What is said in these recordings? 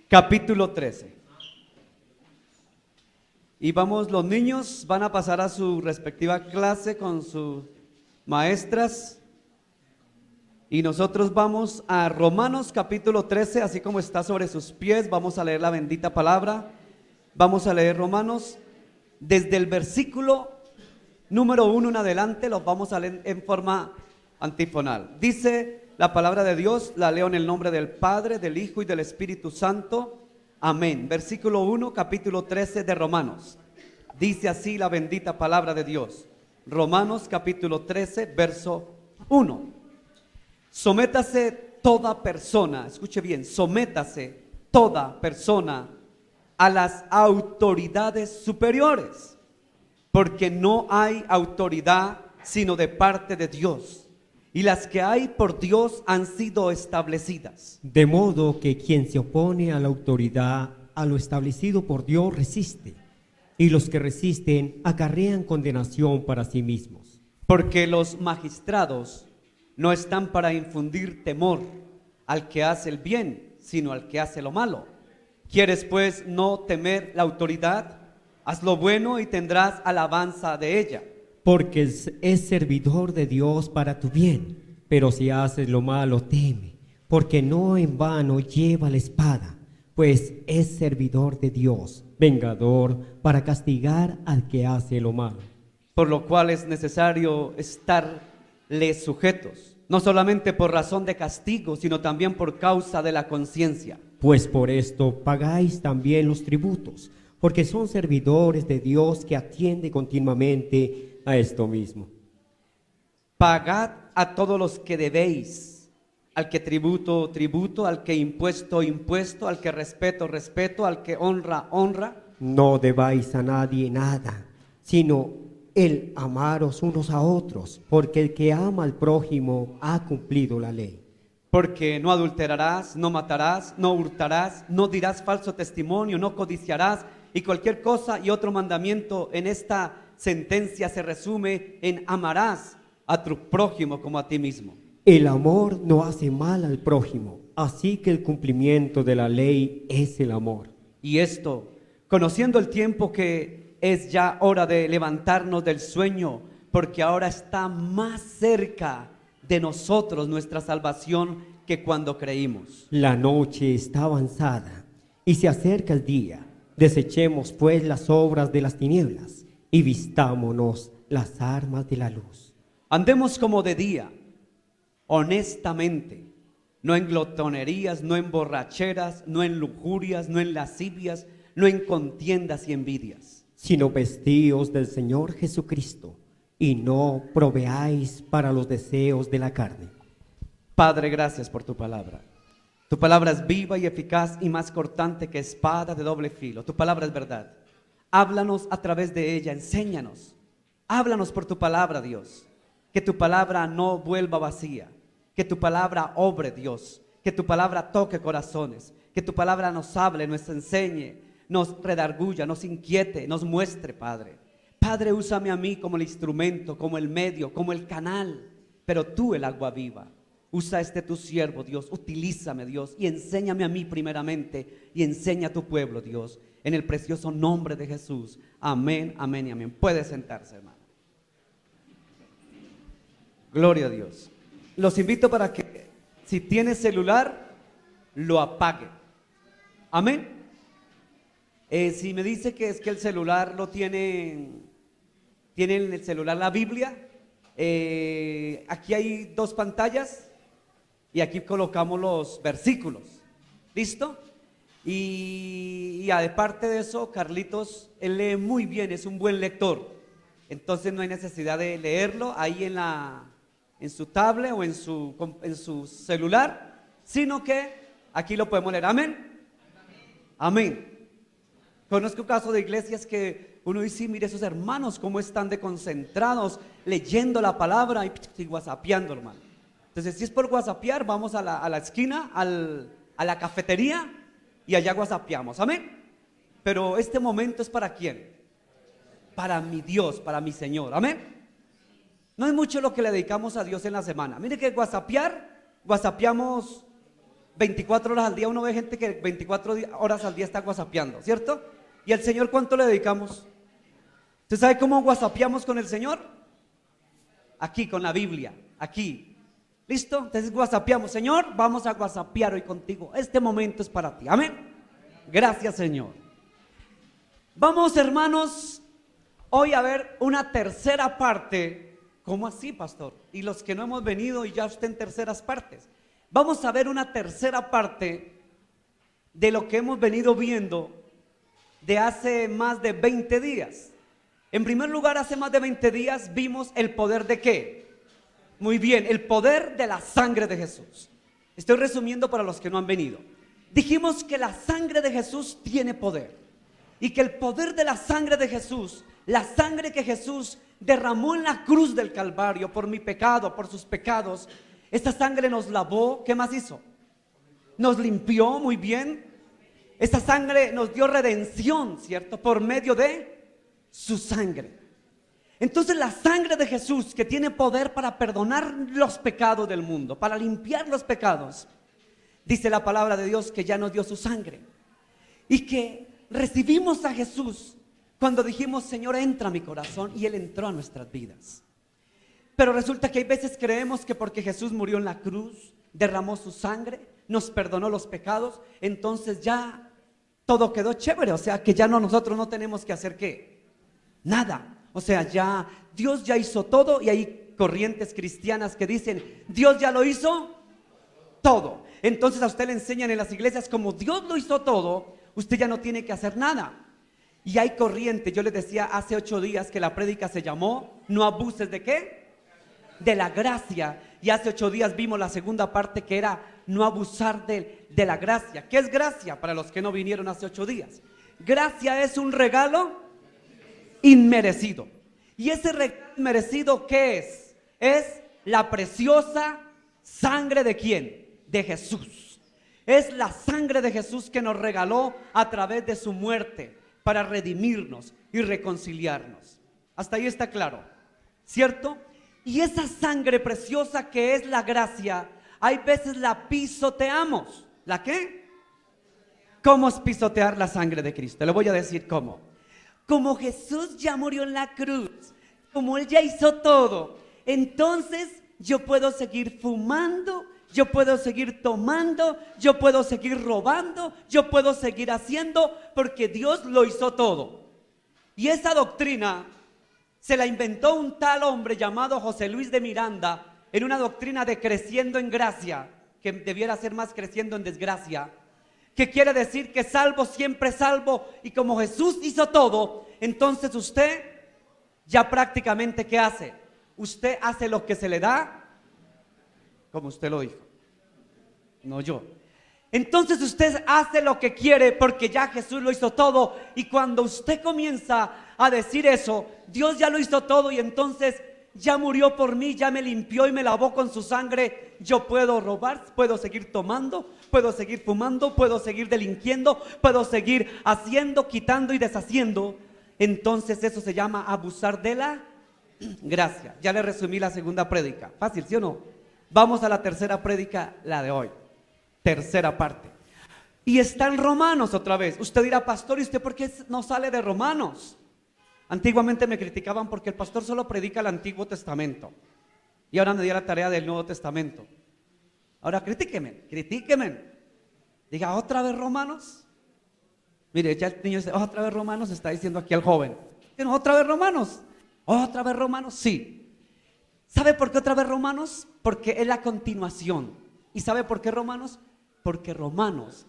capítulo 13. Y vamos, los niños van a pasar a su respectiva clase con sus maestras. Y nosotros vamos a Romanos capítulo 13, así como está sobre sus pies. Vamos a leer la bendita palabra. Vamos a leer Romanos desde el versículo número 1 en adelante. Los vamos a leer en forma antifonal. Dice la palabra de Dios, la leo en el nombre del Padre, del Hijo y del Espíritu Santo. Amén. Versículo 1, capítulo 13 de Romanos. Dice así la bendita palabra de Dios. Romanos capítulo 13, verso 1. Sométase toda persona, escuche bien, sométase toda persona a las autoridades superiores, porque no hay autoridad sino de parte de Dios, y las que hay por Dios han sido establecidas. De modo que quien se opone a la autoridad, a lo establecido por Dios, resiste, y los que resisten acarrean condenación para sí mismos. Porque los magistrados no están para infundir temor al que hace el bien, sino al que hace lo malo. ¿Quieres pues no temer la autoridad? Haz lo bueno y tendrás alabanza de ella. Porque es servidor de Dios para tu bien, pero si haces lo malo, teme, porque no en vano lleva la espada, pues es servidor de Dios, vengador para castigar al que hace lo malo. Por lo cual es necesario estarles sujetos, no solamente por razón de castigo, sino también por causa de la conciencia. Pues por esto pagáis también los tributos, porque son servidores de Dios que atiende continuamente a esto mismo. Pagad a todos los que debéis, al que tributo, tributo, al que impuesto, impuesto, al que respeto, respeto, al que honra, honra. No debáis a nadie nada, sino el amaros unos a otros, porque el que ama al prójimo ha cumplido la ley. Porque no adulterarás, no matarás, no hurtarás, no dirás falso testimonio, no codiciarás, y cualquier cosa y otro mandamiento en esta sentencia se resume en amarás a tu prójimo como a ti mismo. El amor no hace mal al prójimo, así que el cumplimiento de la ley es el amor. Y esto, conociendo el tiempo que es ya hora de levantarnos del sueño, porque ahora está más cerca de nosotros nuestra salvación que cuando creímos. La noche está avanzada y se acerca el día. Desechemos pues las obras de las tinieblas y vistámonos las armas de la luz. Andemos como de día, honestamente, no en glotonerías, no en borracheras, no en lujurias, no en lascivias, no en contiendas y envidias, sino vestíos del Señor Jesucristo y no proveáis para los deseos de la carne. Padre, gracias por tu palabra. Tu palabra es viva y eficaz y más cortante que espada de doble filo. Tu palabra es verdad. Háblanos a través de ella, enséñanos. Háblanos por tu palabra, Dios. Que tu palabra no vuelva vacía. Que tu palabra obre, Dios. Que tu palabra toque corazones. Que tu palabra nos hable, nos enseñe, nos redarguya, nos inquiete, nos muestre, Padre. Padre, úsame a mí como el instrumento, como el medio, como el canal, pero tú el agua viva. Usa tu siervo, Dios, utilízame, Dios, y enséñame a mí primeramente, y enseña a tu pueblo, Dios, en el precioso nombre de Jesús. Amén, amén y amén. Puede sentarse, hermano. Gloria a Dios. Los invito para que, si tiene celular, lo apague. Amén. Si me dice que es que el celular lo tiene en el celular la Biblia, aquí hay dos pantallas y aquí colocamos los versículos. ¿Listo? Y aparte de eso, Carlitos, él lee muy bien, es un buen lector. Entonces no hay necesidad de leerlo ahí en su tablet o en su celular, sino que aquí lo podemos leer. Amén. Amén. Conozco casos de iglesias que uno dice, mire esos hermanos cómo están concentrados leyendo la palabra y whatsappeando, hermano. Entonces, si es por whatsappear, vamos a la esquina, a la cafetería y allá whatsappeamos. Amén. Pero este momento es ¿para quién? Para mi Dios, para mi Señor. Amén. No es mucho lo que le dedicamos a Dios en la semana. Mire que whatsappeamos 24 horas al día, uno ve gente que 24 horas al día está whatsappeando, ¿cierto? ¿Y al Señor cuánto le dedicamos? ¿Usted sabe cómo whatsappeamos con el Señor? Aquí, con la Biblia, aquí. ¿Listo? Entonces whatsappeamos. Señor, vamos a whatsappear hoy contigo. Este momento es para ti. Amén. Gracias, Señor. Vamos, hermanos, hoy a ver una tercera parte. ¿Cómo así, pastor? Y los que no hemos venido y ya usted en terceras partes. Vamos a ver una tercera parte de lo que hemos venido viendo de hace más de 20 días. En primer lugar, hace más de 20 días vimos el poder de ¿qué? Muy bien, el poder de la sangre de Jesús. Estoy resumiendo para los que no han venido. Dijimos que la sangre de Jesús tiene poder y que el poder de la sangre de Jesús, la sangre que Jesús derramó en la cruz del Calvario por mi pecado, por sus pecados, esta sangre nos lavó. ¿Qué más hizo? Nos limpió, muy bien. Esta sangre nos dio redención, ¿cierto? Por medio de su sangre. Entonces la sangre de Jesús, que tiene poder para perdonar los pecados del mundo, para limpiar los pecados, dice la palabra de Dios que ya nos dio su sangre. Y que recibimos a Jesús cuando dijimos: Señor, entra a mi corazón, y Él entró a nuestras vidas. Pero resulta que hay veces creemos que porque Jesús murió en la cruz, derramó su sangre, nos perdonó los pecados, entonces ya todo quedó chévere. O sea que ya nosotros no tenemos que hacer ¿qué? Nada. O sea, ya Dios ya hizo todo, y hay corrientes cristianas que dicen: Dios ya lo hizo todo. Entonces a usted le enseñan en las iglesias, como Dios lo hizo todo, usted ya no tiene que hacer nada. Y hay corriente. Yo les decía hace 8 días que la prédica se llamó "No abuses de ¿qué? De la gracia". Y hace 8 días vimos la segunda parte, que era no abusar de la gracia. ¿Qué es gracia? Para los que no vinieron hace 8 días, gracia es un regalo inmerecido. ¿Y ese regalo inmerecido qué es? Es la preciosa sangre ¿de quién? De Jesús. Es la sangre de Jesús que nos regaló a través de su muerte para redimirnos y reconciliarnos. Hasta ahí está claro, ¿cierto? Y esa sangre preciosa que es la gracia, hay veces la pisoteamos. ¿La qué? ¿Cómo es pisotear la sangre de Cristo? Le voy a decir cómo. Como Jesús ya murió en la cruz, como Él ya hizo todo, entonces yo puedo seguir fumando, yo puedo seguir tomando, yo puedo seguir robando, yo puedo seguir haciendo, porque Dios lo hizo todo. Y esa doctrina se la inventó un tal hombre llamado José Luis de Miranda, en una doctrina de creciendo en gracia, que debiera ser más creciendo en desgracia, que quiere decir que salvo siempre salvo, y como Jesús hizo todo, entonces usted ya prácticamente ¿qué hace? Usted hace lo que se le da, como usted lo dijo, no yo. Entonces usted hace lo que quiere porque ya Jesús lo hizo todo. Y cuando usted comienza a decir eso, Dios ya lo hizo todo, y entonces ya murió por mí, ya me limpió y me lavó con su sangre, yo puedo robar, puedo seguir tomando, puedo seguir fumando, puedo seguir delinquiendo, puedo seguir haciendo, quitando y deshaciendo. Entonces eso se llama abusar de la gracia. Ya le resumí la segunda prédica. Fácil, ¿sí o no? Vamos a la tercera prédica, la de hoy. Tercera parte. Y está en Romanos otra vez. Usted dirá: pastor, ¿y usted por qué no sale de Romanos? Antiguamente me criticaban porque el pastor solo predica el Antiguo Testamento, y ahora me dio la tarea del Nuevo Testamento. Ahora critíquenme. Diga: ¿otra vez Romanos? Mire, ya el niño dice: ¿otra vez Romanos? Está diciendo aquí al joven. ¿No, otra vez Romanos? ¿Otra vez Romanos? Sí. ¿Sabe por qué otra vez Romanos? Porque es la continuación. ¿Y sabe por qué Romanos? Porque Romanos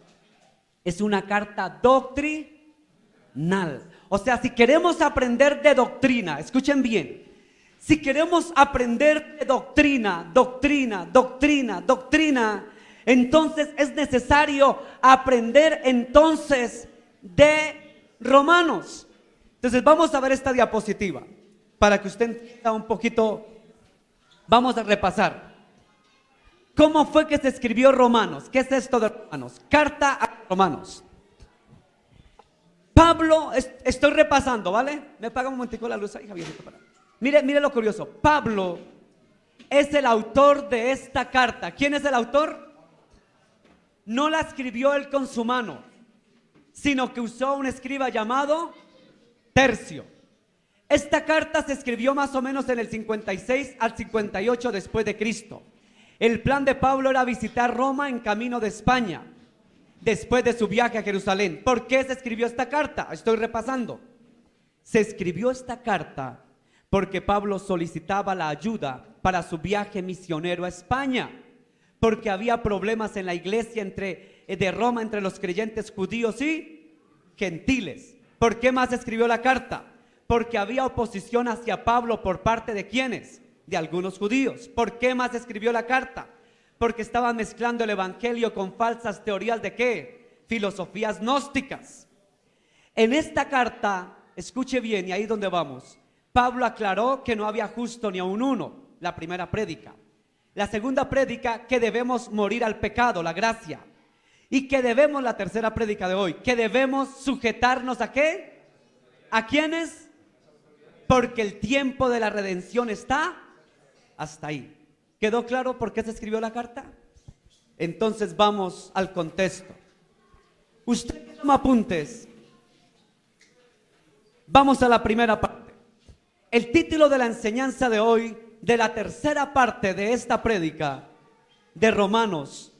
es una carta doctrinal. O sea, si queremos aprender de doctrina, escuchen bien, si queremos aprender de doctrina, entonces es necesario aprender entonces de Romanos. Entonces vamos a ver esta diapositiva para que usted entienda un poquito. Vamos a repasar cómo fue que se escribió Romanos. ¿Qué es esto de Romanos? Carta a Romanos. Pablo, estoy repasando, ¿vale? Me apaga un momentico la luz ahí, Javierito, para. Mire lo curioso. Pablo es el autor de esta carta. ¿Quién es el autor? no la escribió él con su mano, sino que usó un escriba llamado Tercio. Esta carta se escribió más o menos en el 56 al 58 después de Cristo. El plan de Pablo era visitar Roma en camino de España, después de su viaje a Jerusalén. ¿Por qué se escribió esta carta? Estoy repasando. Se escribió esta carta porque Pablo solicitaba la ayuda para su viaje misionero a España, porque había problemas en la iglesia de Roma entre los creyentes judíos y gentiles. ¿Por qué más escribió la carta? Porque había oposición hacia Pablo por parte de ¿quiénes? De algunos judíos. ¿Por qué más escribió la carta? Porque estaban mezclando el evangelio con falsas teorías de ¿qué? Filosofías gnósticas. En esta carta, escuche bien, y ahí donde vamos, Pablo aclaró que no había justo ni aun uno, la primera prédica. La segunda prédica, que debemos morir al pecado, la gracia. Y que debemos, la tercera prédica de hoy, que debemos sujetarnos ¿a qué? ¿A quiénes? Porque el tiempo de la redención está hasta ahí. ¿Quedó claro por qué se escribió la carta? Entonces vamos al contexto. Usted toma apuntes. Vamos a la primera parte. El título de la enseñanza de hoy, de la tercera parte de esta prédica de Romanos,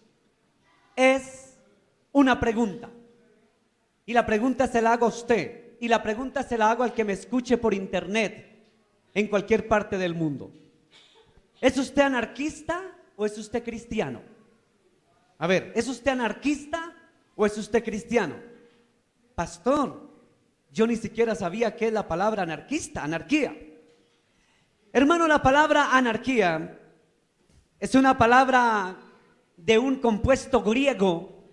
es una pregunta. Y la pregunta se la hago a usted. Y la pregunta se la hago al que me escuche por internet en cualquier parte del mundo. ¿Es usted anarquista o es usted cristiano? A ver, ¿es usted anarquista o es usted cristiano? Pastor, yo ni siquiera sabía qué es la palabra anarquista, anarquía. Hermano, la palabra anarquía es una palabra de un compuesto griego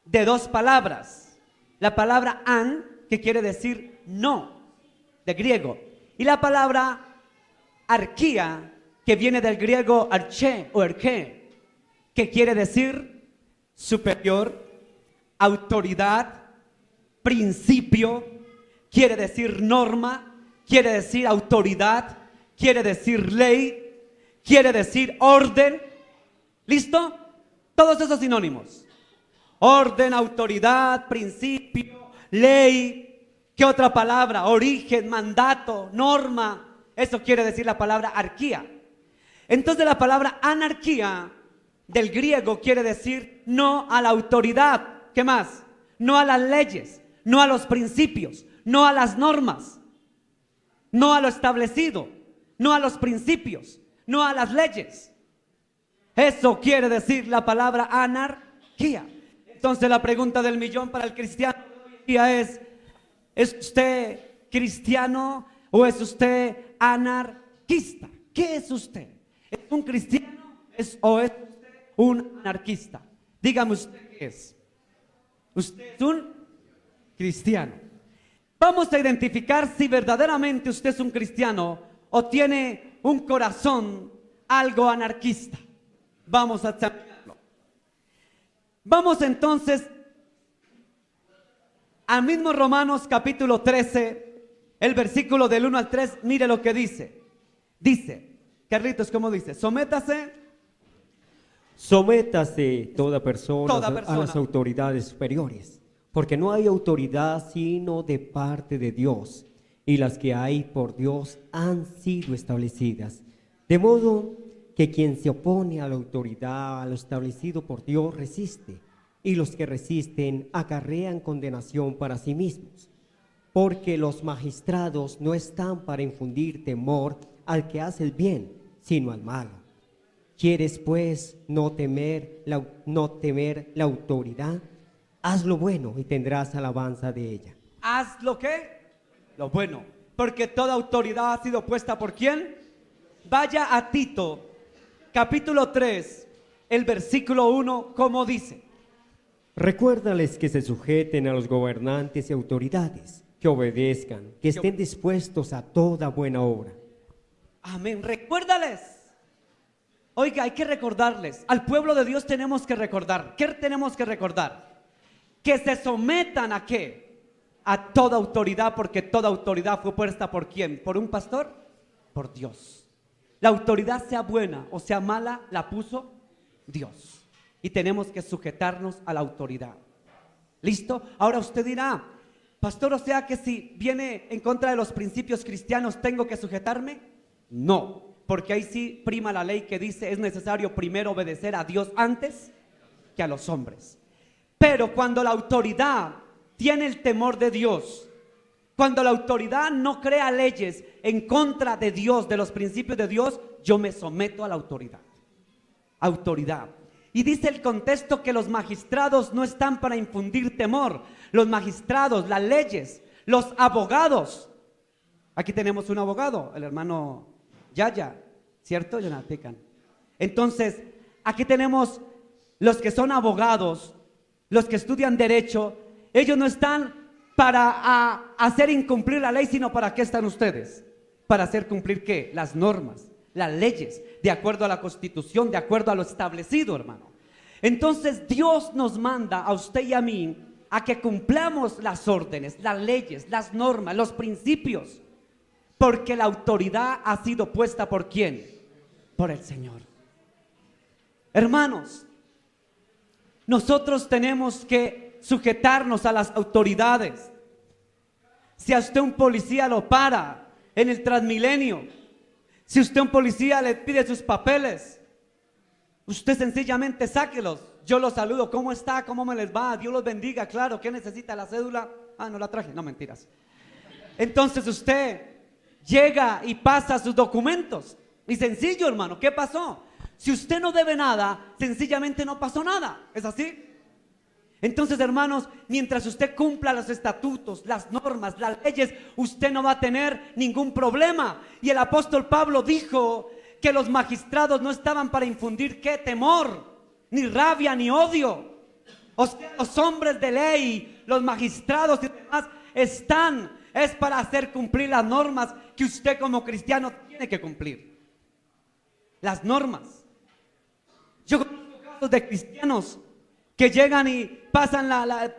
de dos palabras. La palabra an, que quiere decir no, de griego, y la palabra arquía, que viene del griego arché o erché, que quiere decir superior, autoridad, principio, quiere decir norma, quiere decir autoridad, quiere decir ley, quiere decir orden. ¿Listo? Todos esos sinónimos. Orden, autoridad, principio, ley. ¿Qué otra palabra? Origen, mandato, norma. Eso quiere decir la palabra arquía. Entonces la palabra anarquía del griego quiere decir no a la autoridad. ¿Qué más? No a las leyes, no a los principios, no a las normas, no a lo establecido, no a los principios, no a las leyes. Eso quiere decir la palabra anarquía. Entonces la pregunta del millón para el cristiano es usted cristiano o es usted anarquista? ¿Qué es usted? ¿Es un cristiano o es usted un anarquista? Dígame usted qué es. Usted es un cristiano. Vamos a identificar si verdaderamente usted es un cristiano o tiene un corazón algo anarquista. Vamos a examinarlo. Vamos entonces al mismo Romanos capítulo 13, el versículo del 1 al 3, mire lo que dice. Dice, Carlitos, ¿cómo dice? Sométase toda persona a las autoridades superiores, porque no hay autoridad sino de parte de Dios, y las que hay por Dios han sido establecidas. De modo que quien se opone a la autoridad, a lo establecido por Dios, resiste, y los que resisten acarrean condenación para sí mismos, porque los magistrados no están para infundir temor al que hace el bien, sino al malo. ¿Quieres pues no temer la autoridad? Haz lo bueno y tendrás alabanza de ella. ¿Haz lo qué? Lo bueno, porque toda autoridad ha sido puesta ¿por quién? Vaya a Tito, capítulo 3, el versículo 1, ¿cómo dice? Recuérdales que se sujeten a los gobernantes y autoridades, que obedezcan, que estén dispuestos a toda buena obra. Amén, recuérdales. Oiga, hay que recordarles. Al pueblo de Dios tenemos que recordar. ¿Qué tenemos que recordar? Que se sometan ¿a qué? A toda autoridad, porque toda autoridad fue puesta ¿por quién? ¿Por un pastor? Por Dios. La autoridad, sea buena o sea mala, la puso Dios. y tenemos que sujetarnos a la autoridad. ¿Listo? Ahora usted dirá, pastor, o sea que si viene en contra de los principios cristianos, ¿tengo que sujetarme? No, porque ahí sí prima la ley que dice es necesario primero obedecer a Dios antes que a los hombres. Pero cuando la autoridad tiene el temor de Dios, cuando la autoridad no crea leyes en contra de Dios, de los principios de Dios, yo me someto a la autoridad. Autoridad. Y dice el contexto que los magistrados no están para infundir temor. Los magistrados, las leyes, los abogados. Aquí tenemos un abogado, el hermano Yaya, ¿cierto, Jonathan? Entonces, aquí tenemos los que son abogados, los que estudian derecho. Ellos no están para hacer incumplir la ley, sino ¿para qué están ustedes? Para hacer cumplir ¿qué? Las normas, las leyes, de acuerdo a la Constitución, de acuerdo a lo establecido, hermano. Entonces Dios nos manda a usted y a mí a que cumplamos las órdenes, las leyes, las normas, los principios, porque la autoridad ha sido puesta ¿por quién? Por el Señor. Hermanos, nosotros tenemos que sujetarnos a las autoridades. Si a usted un policía lo para en el Transmilenio, si usted un policía le pide sus papeles, usted sencillamente sáquelos. Yo los saludo, ¿cómo está? ¿Cómo me les va? Dios los bendiga, claro. ¿Qué necesita? ¿La cédula? Ah, no la traje, no, mentiras. Entonces usted llega y pasa sus documentos. Y sencillo, hermano, ¿qué pasó? Si usted no debe nada, sencillamente no pasó nada. ¿Es así? Entonces, hermanos, mientras usted cumpla los estatutos, las normas, las leyes, usted no va a tener ningún problema. Y el apóstol Pablo dijo que los magistrados no estaban para infundir ¿qué? Temor, ni rabia, ni odio. O sea, los hombres de ley, los magistrados y demás es para hacer cumplir las normas que usted como cristiano tiene que cumplir. Las normas. Yo conozco casos de cristianos que llegan y pasan la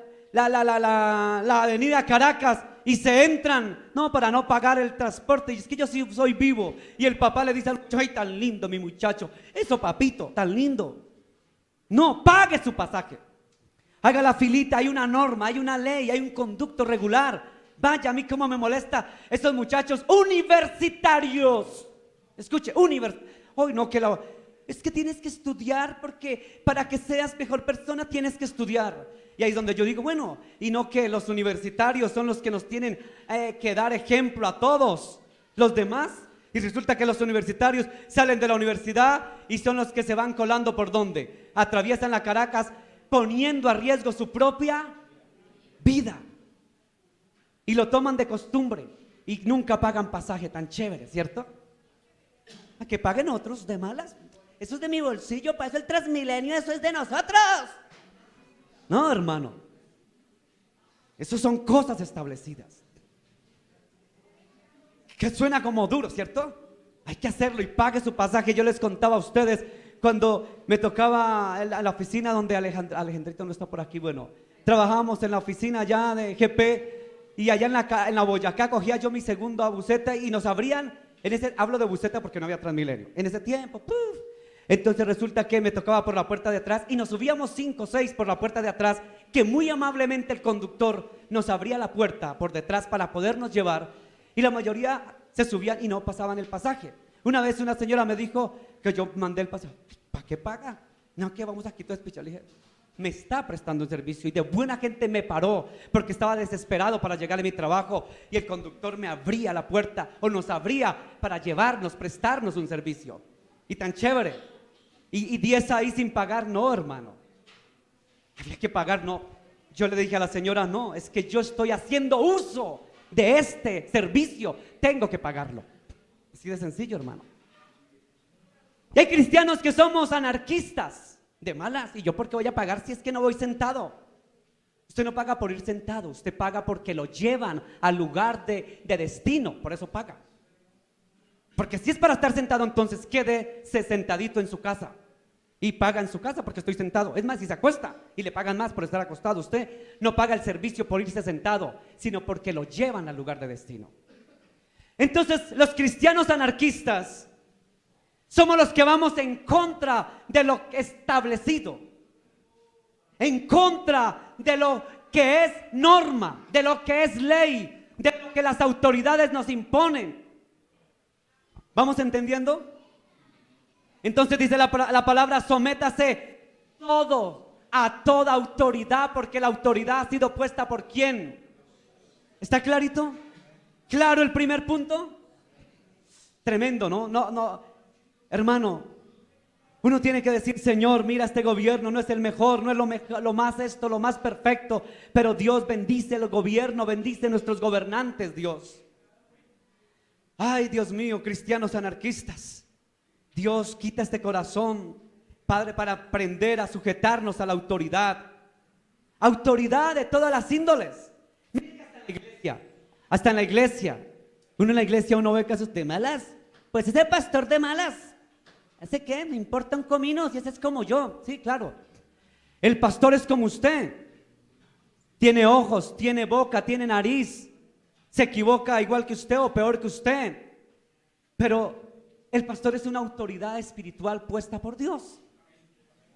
avenida Caracas y se entran, no, para no pagar el transporte. Y es que yo sí soy vivo. Y el papá le dice al muchacho, ay, tan lindo mi muchacho. Eso, papito, tan lindo. No, pague su pasaje. Haga la filita, hay una norma, hay una ley, hay un conducto regular. Vaya, a mí cómo me molesta esos muchachos universitarios. Escuche, hoy no, es que tienes que estudiar porque para que seas mejor persona tienes que estudiar. Y ahí es donde yo digo, bueno, y no que los universitarios son los que nos tienen que dar ejemplo a todos los demás. Y resulta que los universitarios salen de la universidad y son los que se van colando ¿por dónde? Atraviesan la Caracas poniendo a riesgo su propia vida. Y lo toman de costumbre y nunca pagan pasaje tan chévere, ¿cierto? A que paguen otros de malas. Eso es de mi bolsillo, para eso el Transmilenio, eso es de nosotros. No, hermano. Eso son cosas establecidas. Que suena como duro, ¿cierto? Hay que hacerlo y pague su pasaje. Yo les contaba a ustedes cuando me tocaba en la oficina donde Alejandrito no está por aquí. Bueno, trabajábamos en la oficina allá de GP y allá en la Boyacá cogía yo mi segundo buseta y nos abrían. Hablo de buseta porque no había Transmilenio. En ese tiempo, ¡puf! Entonces resulta que me tocaba por la puerta de atrás y nos subíamos 5 o 6 por la puerta de atrás, que muy amablemente el conductor nos abría la puerta por detrás para podernos llevar y la mayoría se subían y no pasaban el pasaje. Una vez una señora me dijo que yo mandé el pasaje. ¿Para qué paga? No, que vamos aquí todo especial. Le dije, me está prestando un servicio y de buena gente me paró porque estaba desesperado para llegar a mi trabajo y el conductor me abría la puerta o nos abría para llevarnos, prestarnos un servicio. Y tan chévere. Y 10 ahí sin pagar, no, hermano. Había que pagar, no. Yo le dije a la señora, no, es que yo estoy haciendo uso de este servicio, tengo que pagarlo. Así de sencillo, hermano. Y hay cristianos que somos anarquistas, de malas. ¿Y yo por qué voy a pagar si es que no voy sentado? Usted no paga por ir sentado, usted paga porque lo llevan al lugar de destino, por eso paga. Porque si es para estar sentado, entonces quédese sentadito en su casa y paga en su casa porque estoy sentado. Es más, si se acuesta y le pagan más por estar acostado, usted no paga el servicio por irse sentado, sino porque lo llevan al lugar de destino. Entonces, los cristianos anarquistas somos los que vamos en contra de lo establecido. en contra de lo que es norma, de lo que es ley, de lo que las autoridades nos imponen. ¿Vamos entendiendo? Entonces dice la palabra: sométase todo a toda autoridad, porque la autoridad ha sido puesta por ¿quién? ¿Está clarito? ¿Claro el primer punto? Tremendo, ¿no? No, hermano, uno tiene que decir: Señor, mira, este gobierno no es el mejor, no es lo más perfecto, pero Dios bendice el gobierno, bendice nuestros gobernantes, Dios. Ay, Dios mío, cristianos anarquistas, Dios, quita este corazón, Padre, para aprender a sujetarnos a la autoridad. Autoridad de todas las índoles. Hasta en la iglesia. Uno en la iglesia uno ve casos de malas. Pues ese pastor de malas, ¿ese qué? Me importa un comino si ese es como yo. Sí, claro. El pastor es como usted. Tiene ojos, tiene boca, tiene nariz. Se equivoca igual que usted o peor que usted. Pero el pastor es una autoridad espiritual puesta por Dios.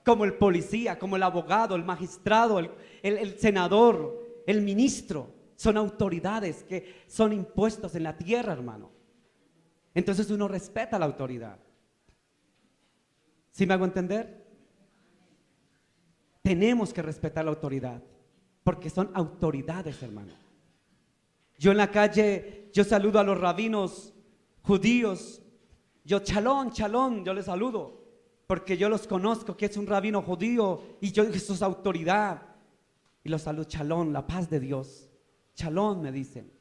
Como el policía, como el abogado, el magistrado, el senador, el ministro. Son autoridades que son impuestos en la tierra, hermano. Entonces uno respeta la autoridad. ¿Sí me hago entender? Tenemos que respetar la autoridad, porque son autoridades, hermano. Yo en la calle, yo saludo a los rabinos judíos. Yo chalón, yo les saludo, porque yo los conozco, que es un rabino judío, y yo eso es autoridad. Y los saludo: chalón, la paz de Dios. Chalón, me dicen.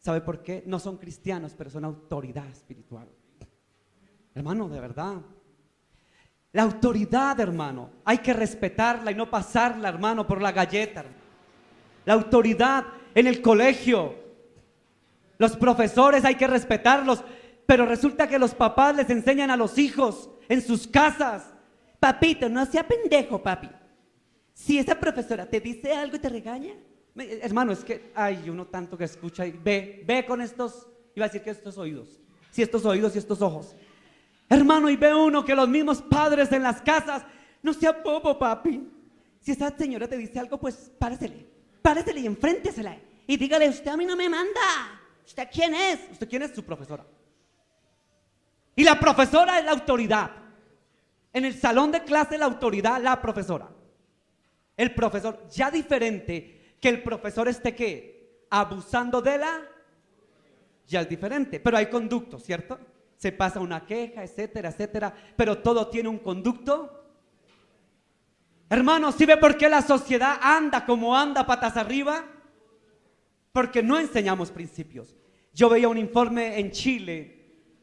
¿Sabe por qué? No son cristianos, pero son autoridad espiritual. Hermano, de verdad. La autoridad, hermano, hay que respetarla y no pasarla, hermano, por la galleta, hermano. La autoridad en el colegio, los profesores hay que respetarlos, pero resulta que los papás les enseñan a los hijos en sus casas: papito, no sea pendejo, papi. Si esa profesora te dice algo y te regaña, hermano, es que hay uno tanto que escucha y ve con estos, iba a decir que estos oídos, si estos oídos y estos ojos, hermano, y ve uno que los mismos padres en las casas: no sea bobo, papi. Si esa señora te dice algo, pues páresele y enfréntesela y dígale: usted a mí no me manda. ¿Usted quién es? ¿Usted quién es? Su profesora. Y la profesora es la autoridad. En el salón de clase la autoridad, la profesora. El profesor, ya diferente que el profesor esté ¿qué? Abusando de ya es diferente, pero hay conductos, ¿cierto? Se pasa una queja, etcétera, etcétera, pero todo tiene un conducto. Hermano, ¿sí ve por qué la sociedad anda como anda, patas arriba? Porque no enseñamos principios. Yo veía un informe en Chile.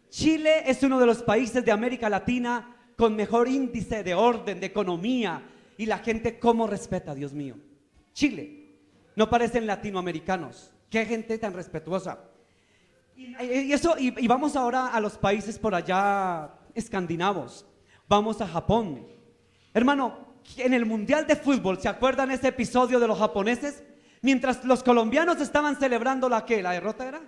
Chile es uno de los países de América Latina con mejor índice de orden, de economía, y la gente cómo respeta, Dios mío. Chile. No parecen latinoamericanos. Qué gente tan respetuosa. Y vamos ahora a los países por allá escandinavos. Vamos a Japón. Hermano, en el Mundial de Fútbol, ¿se acuerdan ese episodio de los japoneses? Mientras los colombianos estaban celebrando ¿la derrota era?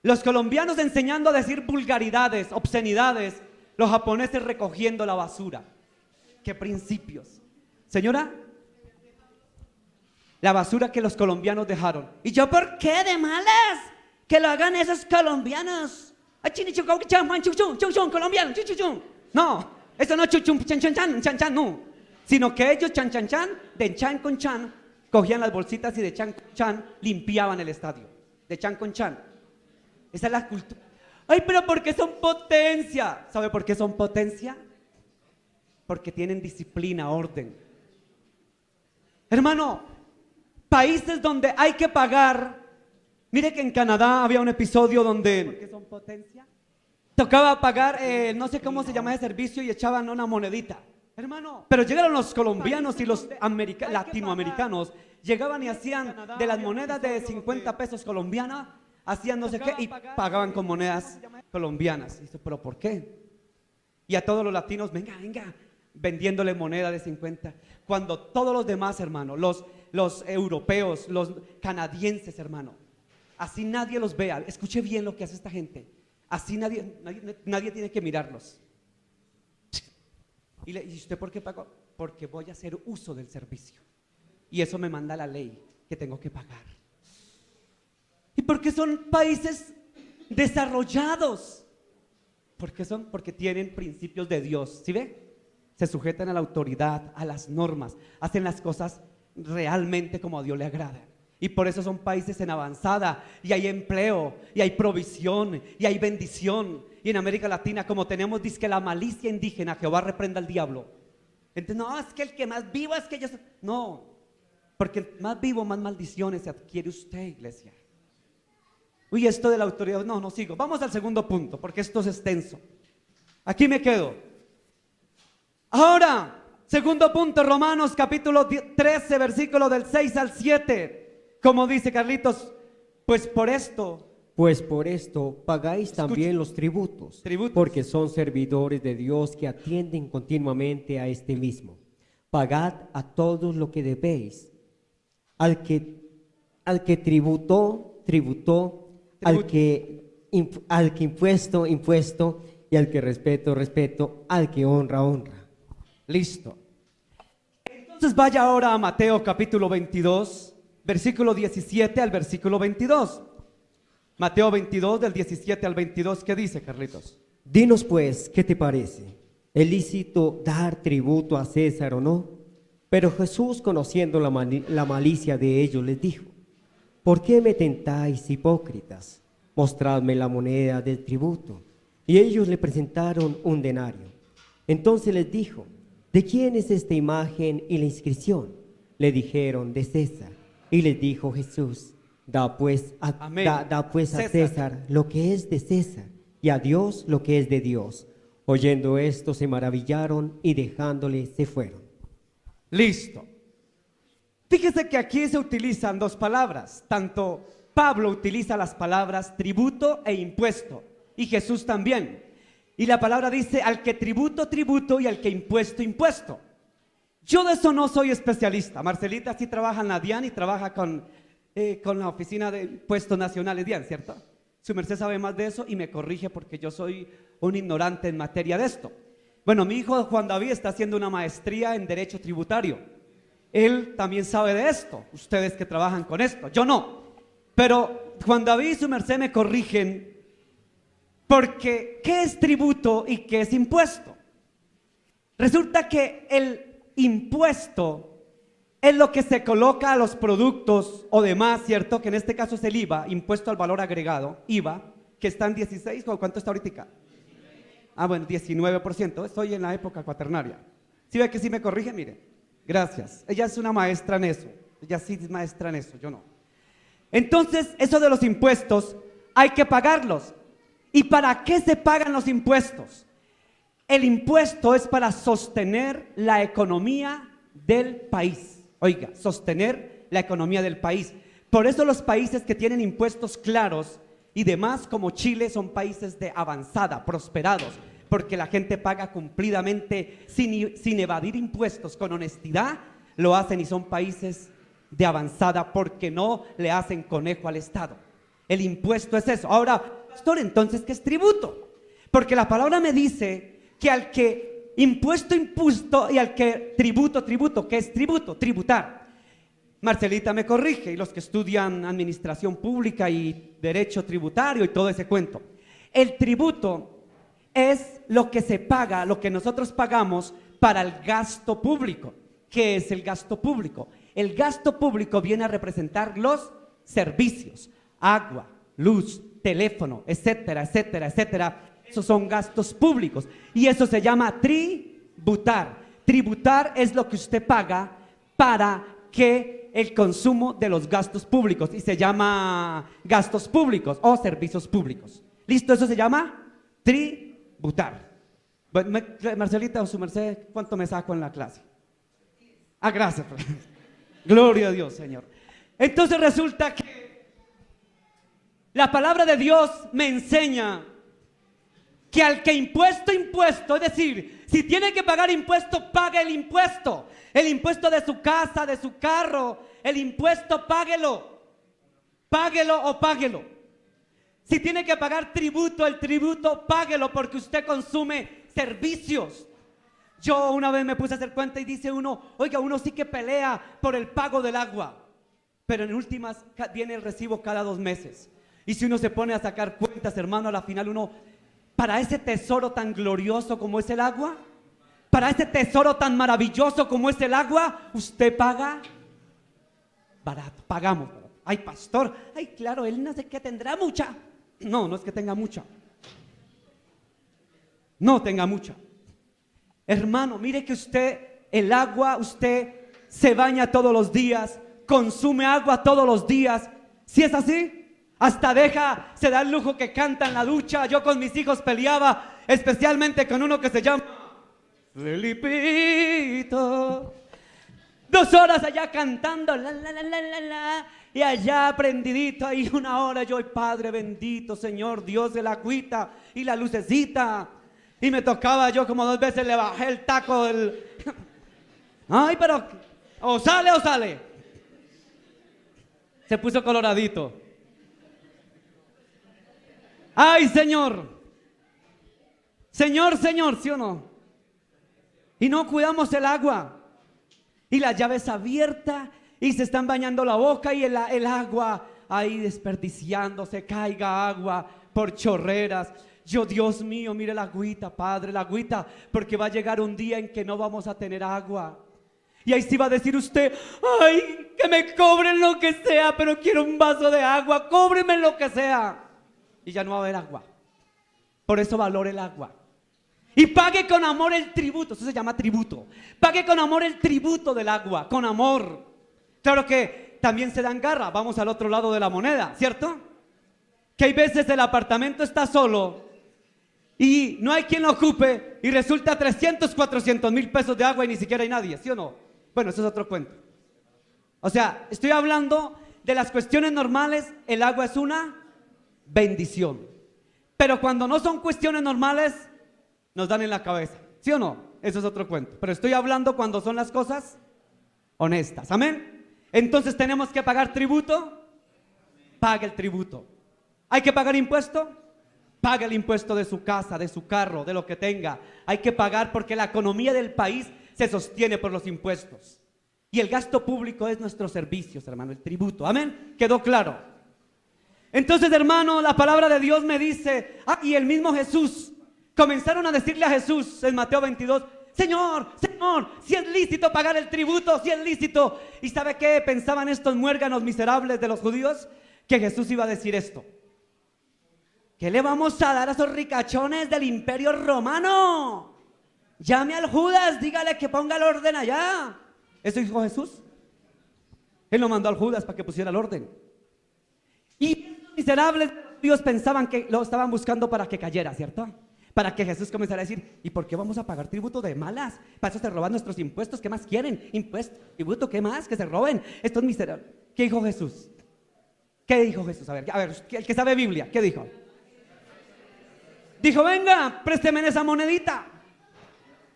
Los colombianos enseñando a decir vulgaridades, obscenidades, los japoneses recogiendo la basura. ¿Qué principios? Señora, la basura que los colombianos dejaron. ¿Y yo por qué de malas? Que lo hagan esos colombianos. Colombiano. No, eso no chuchum, chan, no. Sino que ellos, chan, de chan con chan, cogían las bolsitas y de chan con chan limpiaban el estadio. De chan con chan. Esa es la cultura. Ay, pero ¿por qué son potencia? ¿Sabe por qué son potencia? Porque tienen disciplina, orden. Hermano, países donde hay que pagar. Mire que en Canadá había un episodio donde ¿por qué son potencia? Tocaba pagar, no sé cómo se llama ese servicio, y echaban una monedita. Hermano, pero llegaron los colombianos y los latinoamericanos, llegaban y hacían de las monedas de 50 pesos colombianas, hacían no sé qué y pagaban con monedas colombianas. Y dice, ¿pero por qué? Y a todos los latinos, venga, vendiéndole moneda de 50. Cuando todos los demás, hermano, los europeos, los canadienses, hermano, así nadie los vea. Escuche bien lo que hace esta gente. Así nadie tiene que mirarlos. ¿Y usted por qué pagó? Porque voy a hacer uso del servicio. Y eso me manda la ley que tengo que pagar. ¿Y por qué son países desarrollados? ¿Por qué son? Porque tienen principios de Dios. ¿Sí ve? Se sujetan a la autoridad, a las normas, hacen las cosas realmente como a Dios le agrada. Y por eso son países en avanzada, y hay empleo, y hay provisión, y hay bendición. Y en América Latina, como tenemos, dice que la malicia indígena, Jehová reprenda al diablo. Entonces, no, es que el que más vivo es que yo soy. No, porque más vivo, más maldiciones se adquiere usted, iglesia. Uy, esto de la autoridad, no sigo. Vamos al segundo punto, porque esto es extenso. Aquí me quedo. Ahora, segundo punto, Romanos capítulo 13, versículo del 6 al 7. Como dice Carlitos, pues por esto pagáis también los tributos, porque son servidores de Dios que atienden continuamente a este mismo. Pagad a todos lo que debéis. Al que tributó, al que impuesto, y al que respeto, al que honra. Listo. Entonces vaya ahora a Mateo capítulo 22, versículo 17 al versículo 22. Mateo 22 del 17 al 22, ¿qué dice, Carlitos? Dinos pues, ¿qué te parece? ¿Es lícito dar tributo a César o no? Pero Jesús, conociendo la malicia de ellos, les dijo: ¿por qué me tentáis, hipócritas? Mostradme la moneda del tributo. Y ellos le presentaron un denario. Entonces les dijo: ¿de quién es esta imagen y la inscripción? Le dijeron: de César. Y les dijo Jesús: da pues a César lo que es de César, y a Dios lo que es de Dios. Oyendo esto se maravillaron, y dejándole se fueron. Listo. Fíjese que aquí se utilizan dos palabras. Tanto Pablo utiliza las palabras tributo e impuesto, y Jesús también. Y la palabra dice: al que tributo, tributo, y al que impuesto, impuesto. Yo de eso no soy especialista. Marcelita sí trabaja en la DIAN y trabaja con la Oficina de Impuestos Nacionales DIAN, ¿cierto? Su merced sabe más de eso y me corrige porque yo soy un ignorante en materia de esto. Bueno, mi hijo Juan David está haciendo una maestría en Derecho Tributario. Él también sabe de esto, ustedes que trabajan con esto, yo no. Pero Juan David y su merced me corrigen porque ¿qué es tributo y qué es impuesto? Resulta que el impuesto es lo que se coloca a los productos o demás, ¿cierto? Que en este caso es el IVA, impuesto al valor agregado, IVA, que está en 16, ¿o cuánto está ahorita? Ah, bueno, 19%, estoy en la época cuaternaria. ¿Sí ve que sí me corrige? Mire, gracias. Ella es una maestra en eso, ella sí es maestra en eso, yo no. Entonces, eso de los impuestos, hay que pagarlos. ¿Y para qué se pagan los impuestos? El impuesto es para sostener la economía del país. Oiga, sostener la economía del país. Por eso los países que tienen impuestos claros y demás, como Chile, son países de avanzada, prosperados, porque la gente paga cumplidamente sin evadir impuestos, con honestidad lo hacen, y son países de avanzada porque no le hacen conejo al Estado. El impuesto es eso. Ahora, pastor, entonces, ¿qué es tributo? Porque la palabra me dice que al que impuesto, y al que tributo, ¿qué es tributo? Tributar. Marcelita me corrige, y los que estudian administración pública y derecho tributario y todo ese cuento. El tributo es lo que se paga, lo que nosotros pagamos para el gasto público. ¿Qué es el gasto público? El gasto público viene a representar los servicios, agua, luz, teléfono, etcétera, etcétera, etcétera. Esos son gastos públicos y eso se llama tributar. Tributar es lo que usted paga para que el consumo de los gastos públicos, y se llama gastos públicos o servicios públicos. ¿Listo? Eso se llama tributar. Bueno, Marcelita o su merced, ¿cuánto me saco en la clase? Ah, gracias. Gloria a Dios, Señor. Entonces resulta que la palabra de Dios me enseña que al que impuesto, es decir, si tiene que pagar impuesto, pague el impuesto de su casa, de su carro, el impuesto páguelo o páguelo. Si tiene que pagar tributo, el tributo páguelo, porque usted consume servicios. Yo una vez me puse a hacer cuenta y dice uno, oiga, uno sí que pelea por el pago del agua, pero en últimas viene el recibo cada 2 meses. Y si uno se pone a sacar cuentas, hermano, a la final uno, para ese tesoro tan glorioso como es el agua, para ese tesoro tan maravilloso como es el agua, usted paga barato, pagamos barato. Ay, pastor, ay, claro, él no sé qué tendrá mucha. No, no es que tenga mucha. No tenga mucha. Hermano, mire que usted, el agua, usted se baña todos los días, consume agua todos los días. Si es así, hasta se da el lujo que canta en la ducha. Yo con mis hijos peleaba, especialmente con uno que se llama Felipito. 2 horas allá cantando, la, la, la, la, la, la, y allá prendidito ahí 1 hora. Yo, Padre bendito, Señor, Dios de la agüita y la lucecita. Y me tocaba, yo como 2 veces le bajé el taco del... Ay, pero o sale. Se puso coloradito. Ay, Señor, ¿sí o no? Y no cuidamos el agua. Y la llave es abierta y se están bañando la boca y el agua ahí desperdiciándose, caiga agua por chorreras. Yo, Dios mío, mire la agüita, Padre, la agüita, porque va a llegar un día en que no vamos a tener agua. Y ahí sí va a decir usted, ay, que me cobren lo que sea, pero quiero un vaso de agua, cóbreme lo que sea. Y ya no va a haber agua. Por eso valore el agua. Y pague con amor el tributo, eso se llama tributo. Pague con amor el tributo del agua, con amor. Claro que también se dan garra, vamos al otro lado de la moneda, ¿cierto? Que hay veces el apartamento está solo y no hay quien lo ocupe y resulta 300, 400 mil pesos de agua y ni siquiera hay nadie, ¿sí o no? Bueno, eso es otro cuento. O sea, estoy hablando de las cuestiones normales, el agua es una bendición. Pero cuando no son cuestiones normales, nos dan en la cabeza, ¿sí o no? Eso es otro cuento. Pero estoy hablando cuando son las cosas honestas, ¿amén? Entonces tenemos que pagar tributo, pague el tributo. ¿Hay que pagar impuesto? Pague el impuesto de su casa, de su carro, de lo que tenga. Hay que pagar porque la economía del país se sostiene por los impuestos. Y el gasto público es nuestros servicios, hermano, el tributo, ¿amén? ¿Quedó claro? Entonces, hermano, la palabra de Dios me dice, y el mismo Jesús, comenzaron a decirle a Jesús en Mateo 22, Señor, si es lícito pagar el tributo, si es lícito. ¿Y sabe qué pensaban estos muérganos miserables de los judíos? Que Jesús iba a decir esto. ¿Qué le vamos a dar a esos ricachones del imperio romano? Llame al Judas, dígale que ponga el orden allá. ¿Eso dijo Jesús? Él lo mandó al Judas para que pusiera el orden. Y los miserables judíos pensaban que lo estaban buscando para que cayera, ¿cierto? Para que Jesús comenzara a decir, ¿y por qué vamos a pagar tributo de malas? Para eso se roban nuestros impuestos, ¿qué más quieren? Impuesto, tributo, ¿qué más? Que se roben estos miserables. ¿Qué dijo Jesús? ¿Qué dijo Jesús? A ver, el que sabe Biblia, ¿qué dijo? Dijo, venga, présteme esa monedita.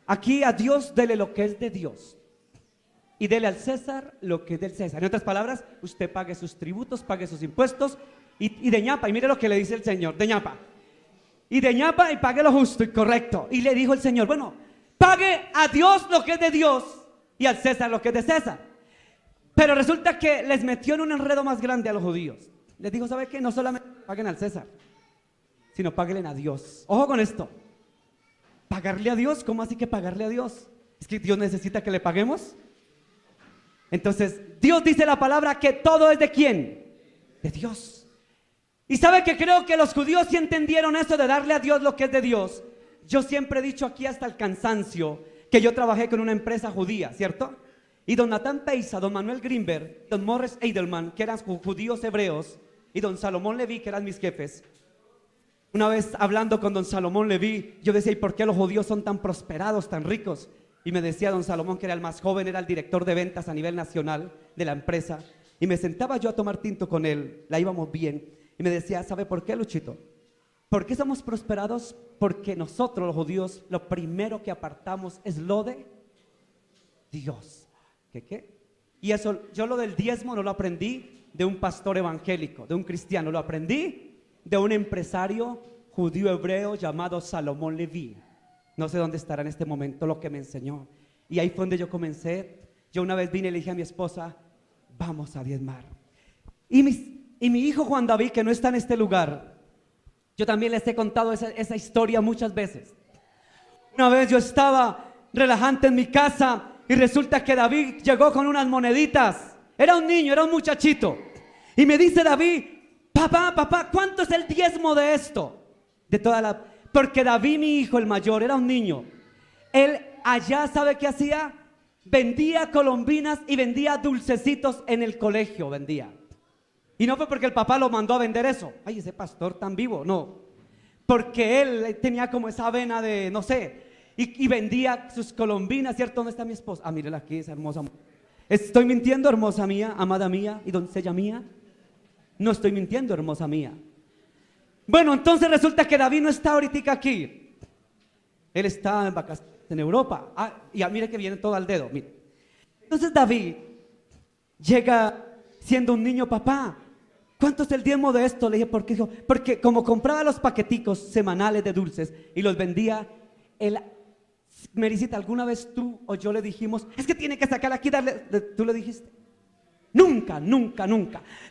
Aquí a Dios dele lo que es de Dios y dele al César lo que es del César. En otras palabras, usted pague sus tributos, pague sus impuestos y de ñapa. Y mire lo que le dice el Señor, de ñapa. Y de ñapa y pague lo justo y correcto. Y le dijo el Señor, bueno, pague a Dios lo que es de Dios y al César lo que es de César. Pero resulta que les metió en un enredo más grande a los judíos. Les dijo, ¿sabe qué? No solamente paguen al César, sino páguenle a Dios. Ojo con esto. ¿Pagarle a Dios? ¿Cómo así que pagarle a Dios? ¿Es que Dios necesita que le paguemos? Entonces, Dios dice la palabra que todo es ¿de quién? De Dios. Y sabe que creo que los judíos sí entendieron eso de darle a Dios lo que es de Dios. Yo siempre he dicho aquí hasta el cansancio que yo trabajé con una empresa judía, ¿cierto? Y don Natán Peiza, don Manuel Greenberg, don Morris Edelman, que eran judíos hebreos, y don Salomón Leví, que eran mis jefes. Una vez hablando con don Salomón Leví, yo decía, ¿y por qué los judíos son tan prosperados, tan ricos? Y me decía don Salomón, que era el más joven, era el director de ventas a nivel nacional de la empresa. Y me sentaba yo a tomar tinto con él, la íbamos bien. Y me decía, ¿sabe por qué, Luchito? ¿Por qué somos prosperados? Porque nosotros los judíos lo primero que apartamos es lo de Dios. ¿Qué? Y eso, yo lo del diezmo no lo aprendí de un pastor evangélico, de un cristiano, lo aprendí de un empresario judío hebreo llamado Salomón Leví. No sé dónde estará en este momento lo que me enseñó. Y ahí fue donde yo comencé. Yo una vez vine y le dije a mi esposa, vamos a diezmar. Y mi hijo Juan David, que no está en este lugar, yo también les he contado esa historia muchas veces. Una vez yo estaba relajante en mi casa y resulta que David llegó con unas moneditas. Era un niño, era un muchachito. Y me dice David, papá, ¿cuánto es el diezmo de esto? Porque David, mi hijo, el mayor, era un niño. Él allá, ¿sabe qué hacía? Vendía colombinas y vendía dulcecitos en el colegio, vendía. Y no fue porque el papá lo mandó a vender eso. Ay, ese pastor tan vivo, no. Porque él tenía como esa vena de, no sé, y vendía sus colombinas, ¿cierto? ¿Dónde está mi esposa? Ah, mírela aquí, esa hermosa. ¿Estoy mintiendo, hermosa mía, amada mía y doncella mía? No estoy mintiendo, hermosa mía. Bueno, entonces resulta que David no está ahorita aquí. Él está en vacaciones en Europa. Y mire que viene todo al dedo, mire. Entonces David llega siendo un niño, papá, ¿cuánto es el diezmo de esto? Le dije, ¿por qué? Dijo, porque como compraba los paqueticos semanales de dulces y los vendía, él, Mericita, ¿alguna vez tú o yo le dijimos, es que tiene que sacar aquí, darle? ¿Tú le dijiste? Nunca.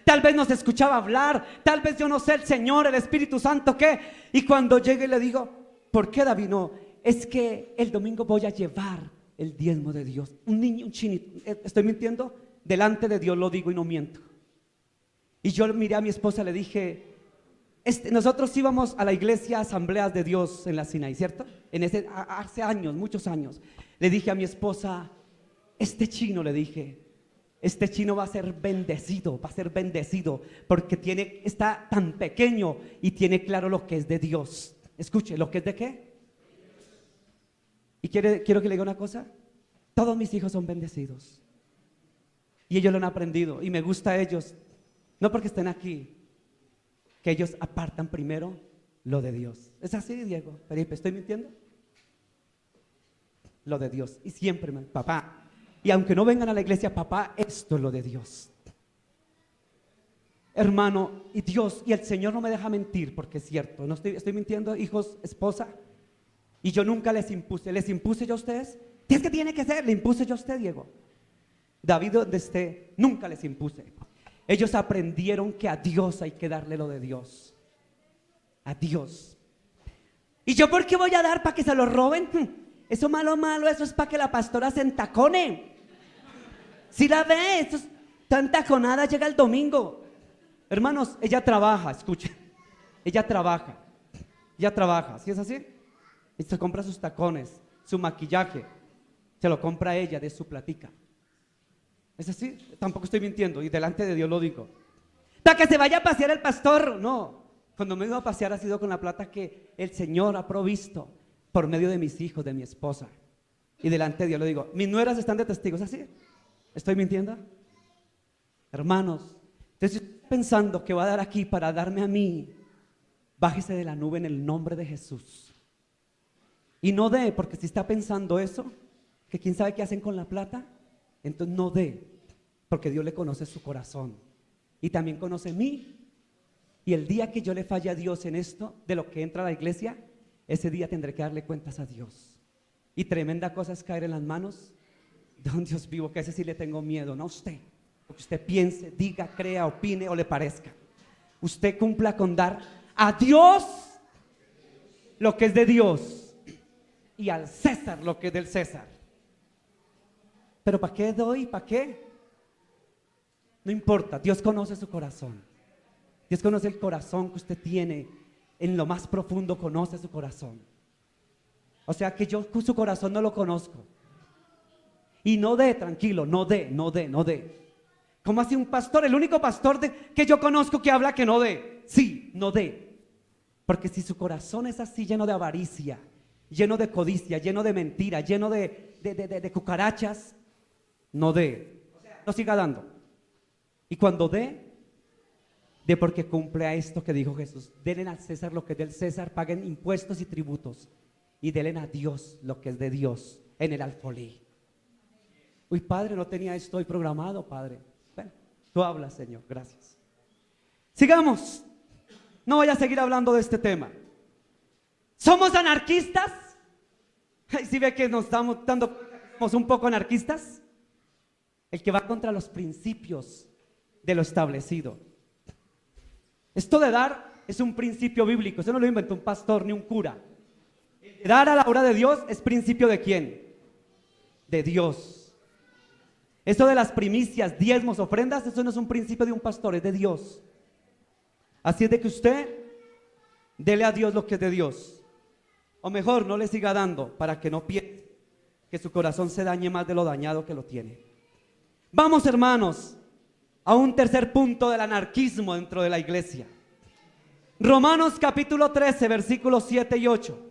Tal vez nos escuchaba hablar, tal vez yo no sé, el Señor, el Espíritu Santo, ¿qué? Y cuando llegue le digo, ¿por qué, David? No, es que el domingo voy a llevar el diezmo de Dios. Un niño, un chinito, ¿estoy mintiendo? Delante de Dios lo digo y no miento. Y yo miré a mi esposa y le dije, nosotros íbamos a la iglesia Asambleas de Dios en la Sinaí, ¿cierto? Hace años, muchos años. Le dije a mi esposa, este chino va a ser bendecido, porque está tan pequeño y tiene claro lo que es de Dios. Escuche, ¿lo que es de qué? Y quiero que le diga una cosa, todos mis hijos son bendecidos. Y ellos lo han aprendido y me gusta a ellos, no porque estén aquí, que ellos apartan primero lo de Dios. ¿Es así, Diego? Felipe, ¿estoy mintiendo? Lo de Dios. Y siempre, papá, y aunque no vengan a la iglesia, papá, esto es lo de Dios. Hermano, y Dios, y el Señor no me deja mentir, porque es cierto, no estoy mintiendo, hijos, esposa, y yo nunca les impuse yo a ustedes. ¿Qué es que tiene que ser? Le impuse yo a usted, Diego. David, donde esté, nunca les impuse. Ellos aprendieron que a Dios hay que darle lo de Dios. A Dios. ¿Y yo por qué voy a dar? ¿Para que se lo roben? Eso malo, eso es para que la pastora se entacone. Si la ve, eso es tan entaconada, llega el domingo. Hermanos, ella trabaja, escuchen. Ella trabaja, ¿sí es así? Y se compra sus tacones, su maquillaje, se lo compra ella de su platica. ¿Es así? Tampoco estoy mintiendo y delante de Dios lo digo. Para que se vaya a pasear el pastor, no. Cuando me iba a pasear ha sido con la plata que el Señor ha provisto por medio de mis hijos, de mi esposa. Y delante de Dios lo digo. Mis nueras están de testigos, ¿así? ¿Estoy mintiendo? Hermanos, entonces estoy pensando que va a dar aquí para darme a mí, bájese de la nube en el nombre de Jesús. Y no dé, porque si está pensando eso, que quién sabe qué hacen con la plata, entonces no dé, porque Dios le conoce su corazón y también conoce mí. Y el día que yo le falle a Dios en esto, de lo que entra a la iglesia, ese día tendré que darle cuentas a Dios. Y tremenda cosa es caer en las manos de un Dios vivo, que a ese sí le tengo miedo, no a usted. Porque usted piense, diga, crea, opine o le parezca. Usted cumpla con dar a Dios lo que es de Dios y al César lo que es del César. Pero ¿para qué doy? ¿Para qué? No importa, Dios conoce su corazón. Dios conoce el corazón que usted tiene. En lo más profundo conoce su corazón. O sea que yo su corazón no lo conozco. Y no dé, tranquilo, no dé. ¿Cómo así un pastor? El único pastor que yo conozco que habla que no dé. Sí, no dé. Porque si su corazón es así, lleno de avaricia, lleno de codicia, lleno de mentira, lleno de cucarachas, no dé, no siga dando. Y cuando dé porque cumple a esto que dijo Jesús. Denle al César lo que es del César, paguen impuestos y tributos y denle a Dios lo que es de Dios en el alfolí. Uy, Padre, no tenía esto hoy programado, Padre. Bueno, tú hablas, Señor, gracias. Sigamos, no voy a seguir hablando de este tema. ¿Somos anarquistas? Ay, ¿sí ve que nos estamos dando cuenta que somos un poco anarquistas? El que va contra los principios de lo establecido. Esto de dar es un principio bíblico, eso no lo inventó un pastor ni un cura. El de dar a la obra de Dios es principio ¿de quién? De Dios. Eso de las primicias, diezmos, ofrendas, eso no es un principio de un pastor, es de Dios. Así es de que usted dele a Dios lo que es de Dios. O mejor, no le siga dando para que no piense que su corazón se dañe más de lo dañado que lo tiene. Vamos, hermanos, a un tercer punto del anarquismo dentro de la iglesia. Romanos capítulo 13, versículos 7 y 8.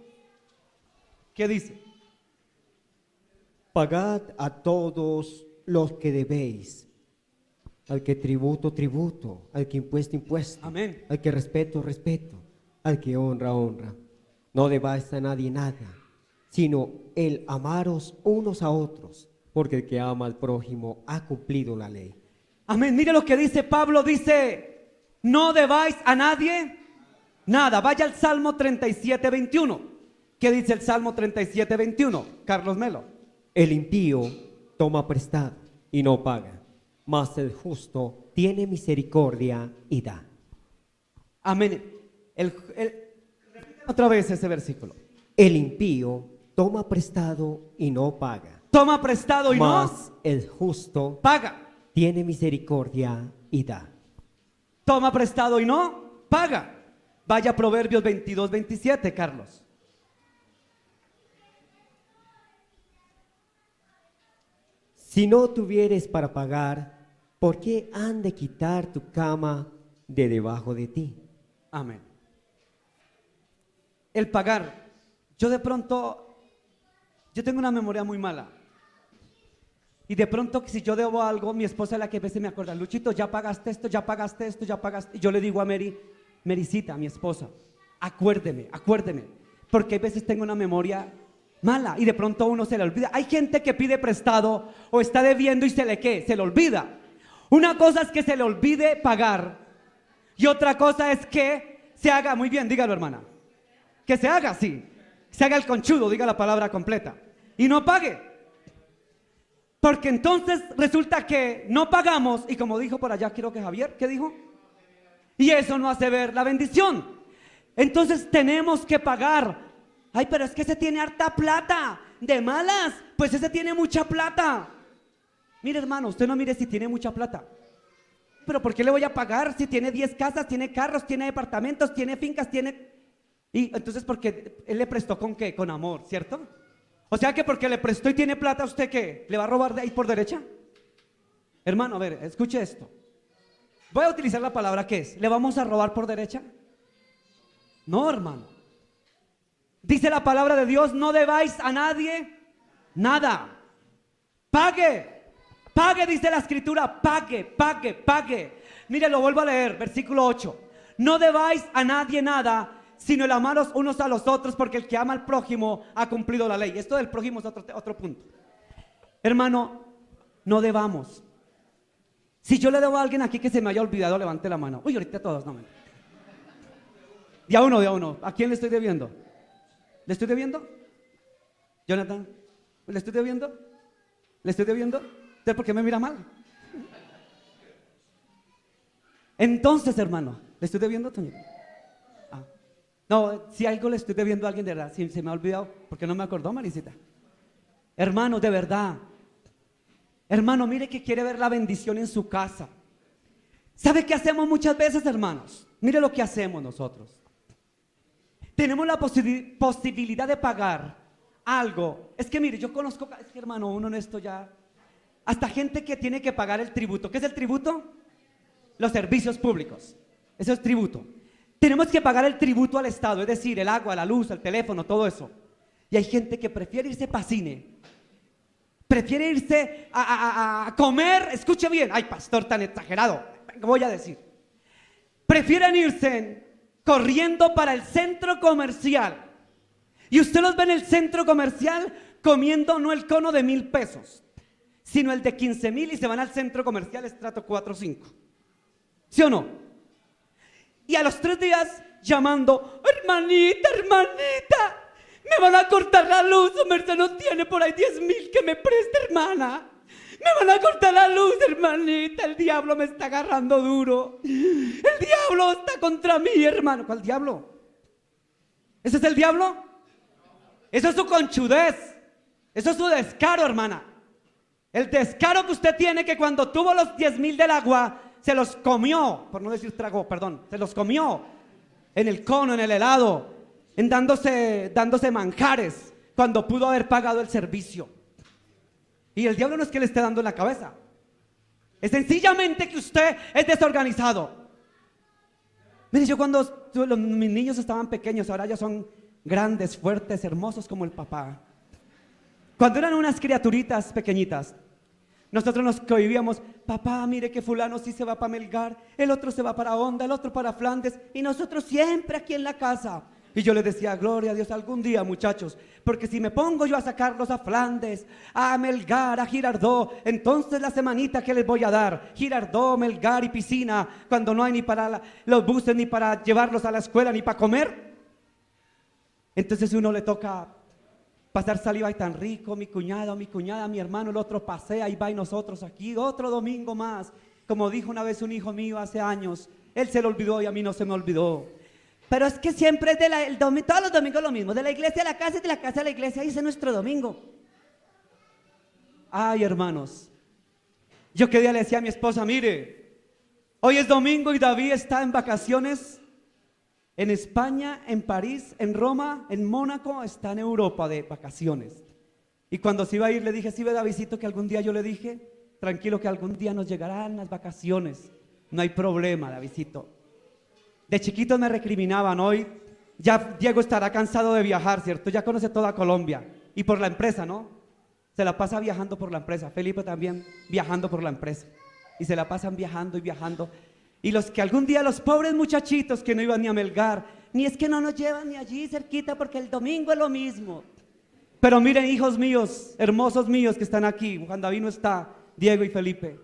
¿Qué dice? Pagad a todos los que debéis. Al que tributo, tributo. Al que impuesto, impuesto. Amén. Al que respeto, respeto. Al que honra, honra. No debáis a nadie nada, sino el amaros unos a otros, porque el que ama al prójimo ha cumplido la ley. Amén. Mire lo que dice Pablo, dice, no debáis a nadie nada. Vaya al Salmo 37, 21. ¿Qué dice el Salmo 37, 21? Carlos Melo. El impío toma prestado y no paga, mas el justo tiene misericordia y da. Amén. Otra vez ese versículo. El impío toma prestado y no paga, Toma prestado y mas no el justo paga. tiene misericordia y da. Toma prestado y no paga. Vaya a Proverbios 22, 27, Carlos. Si no tuvieres para pagar, ¿por qué han de quitar tu cama de debajo de ti? Amén. El pagar. Yo tengo una memoria muy mala. Y de pronto, si yo debo algo, mi esposa es la que a veces me acuerda, Luchito, ya pagaste esto, ya pagaste esto, ya pagaste. Y yo le digo a Mericita, mi esposa, acuérdeme, porque a veces tengo una memoria mala y de pronto uno se le olvida. Hay gente que pide prestado o está debiendo y se le olvida. Una cosa es que se le olvide pagar y otra cosa es que se haga, muy bien, dígalo hermana, que se haga así, se haga el conchudo, diga la palabra completa y no pague. Porque entonces resulta que no pagamos y como dijo por allá, creo que Javier, ¿qué dijo? Y eso no hace ver la bendición. Entonces tenemos que pagar. Ay, pero es que ese tiene harta plata, de malas, pues ese tiene mucha plata. Mire hermano, usted no mire si tiene mucha plata. Pero ¿por qué le voy a pagar si tiene 10 casas, tiene carros, tiene departamentos, tiene fincas, tiene... Y entonces porque él le prestó con qué, con amor, ¿cierto? O sea que porque le prestó y tiene plata, ¿usted qué? ¿Le va a robar de ahí por derecha? Hermano, a ver, escuche esto. Voy a utilizar la palabra que es. ¿Le vamos a robar por derecha? No, hermano. Dice la palabra de Dios, no debáis a nadie nada. Pague, pague, dice la escritura, pague. Mire, lo vuelvo a leer, versículo 8. No debáis a nadie nada, sino el amaros unos a los otros, porque el que ama al prójimo ha cumplido la ley. Esto del prójimo es otro punto. Hermano, no debamos. Si yo le debo a alguien aquí que se me haya olvidado, levante la mano. Uy, ahorita todos, no. De a uno. ¿A quién le estoy debiendo? ¿Le estoy debiendo? Jonathan, ¿le estoy debiendo? ¿Le estoy debiendo? ¿Usted por qué me mira mal? Entonces, hermano, ¿le estoy debiendo, Toñito? No, si algo le estoy debiendo a alguien de verdad, si se me ha olvidado, porque no me acordó, Maricita. Hermano, de verdad. Hermano, mire que quiere ver la bendición en su casa. ¿Sabe qué hacemos muchas veces, hermanos? Mire lo que hacemos nosotros. Tenemos la posibilidad de pagar algo. Es que mire, yo conozco, es que hermano, uno en esto ya, hasta gente que tiene que pagar el tributo. ¿Qué es el tributo? Los servicios públicos. Eso es tributo. Tenemos que pagar el tributo al Estado, es decir, el agua, la luz, el teléfono, todo eso. Y hay gente que prefiere irse para cine, prefiere irse a comer, escuche bien, ay pastor tan exagerado, voy a decir. Prefieren irse corriendo para el centro comercial. Y usted los ve en el centro comercial comiendo no el cono de 1,000 pesos, sino el de 15,000 y se van al centro comercial estrato 4 o 5. ¿Sí o no? Y a los 3 días llamando, hermanita, Me van a cortar la luz, su merced no tiene por ahí 10,000 que me preste, hermana. Me van a cortar la luz, hermanita. El diablo me está agarrando duro. El diablo está contra mí, hermano. ¿Cuál diablo? ¿Ese es el diablo? Eso es su conchudez. Eso es su descaro, hermana. El descaro que usted tiene, que cuando tuvo los 10,000 del agua, se los comió, por no decir tragó, perdón, se los comió en el cono, en el helado, en dándose manjares, cuando pudo haber pagado el servicio. Y el diablo no es que le esté dando en la cabeza, es sencillamente que usted es desorganizado. Mire, yo cuando mis niños estaban pequeños, ahora ya son grandes, fuertes, hermosos como el papá. Cuando eran unas criaturitas pequeñitas, nosotros nos cohibíamos. Papá, mire que fulano sí se va para Melgar, el otro se va para Honda, el otro para Flandes, y nosotros siempre aquí en la casa. Y yo les decía, gloria a Dios, algún día, muchachos, porque si me pongo yo a sacarlos a Flandes, a Melgar, a Girardot, entonces la semanita que les voy a dar, Girardot, Melgar y piscina, cuando no hay ni para los buses, ni para llevarlos a la escuela, ni para comer. Entonces uno le toca pasar saliva y tan rico, mi cuñada, mi hermano, el otro pasea y va, y nosotros aquí, otro domingo más. Como dijo una vez un hijo mío hace años, él se lo olvidó y a mí no se me olvidó. Pero es que siempre es todos los domingos lo mismo, de la iglesia a la casa y de la casa a la iglesia, y ese es nuestro domingo. Ay, hermanos, yo que día le decía a mi esposa, mire, hoy es domingo y David está en vacaciones en España, en París, en Roma, en Mónaco, está en Europa de vacaciones. Y cuando se iba a ir le dije, ¿sí ve, Davidcito, que algún día yo le dije? Tranquilo, que algún día nos llegarán las vacaciones, no hay problema, Davidcito. De chiquitos me recriminaban, hoy ya Diego estará cansado de viajar, ¿cierto? Ya conoce toda Colombia, y por la empresa, ¿no? Se la pasa viajando por la empresa, Felipe también viajando por la empresa, y se la pasan viajando y viajando. Y los que algún día, los pobres muchachitos que no iban ni a Melgar, ni es que no nos llevan ni allí cerquita porque el domingo es lo mismo. Pero miren, hijos míos, hermosos míos que están aquí, Juan David no está, Diego y Felipe,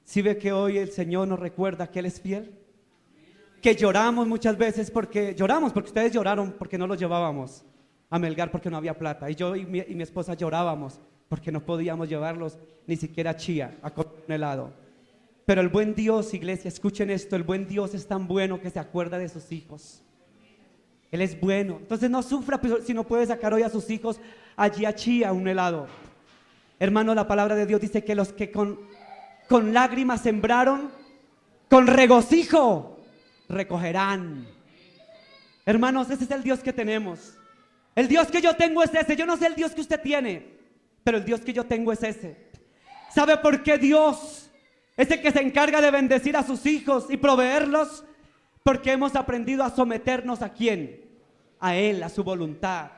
¿sí ve que hoy el Señor nos recuerda que Él es fiel? Que lloramos muchas veces porque ustedes lloraron porque no los llevábamos a Melgar porque no había plata, y yo y mi esposa llorábamos porque no podíamos llevarlos ni siquiera a Chía a comer un helado. Pero el buen Dios, iglesia, escuchen esto, el buen Dios es tan bueno que se acuerda de sus hijos. Él es bueno, entonces no sufra si no puede sacar hoy a sus hijos allí a Chía un helado. Hermano, la palabra de Dios dice que los que con lágrimas sembraron, con regocijo recogerán. Hermanos, ese es el Dios que tenemos. El Dios que yo tengo es ese. Yo no sé el Dios que usted tiene, pero el Dios que yo tengo es ese. ¿Sabe por qué Dios es el que se encarga de bendecir a sus hijos y proveerlos? Porque hemos aprendido a someternos ¿a quién? A Él, a su voluntad.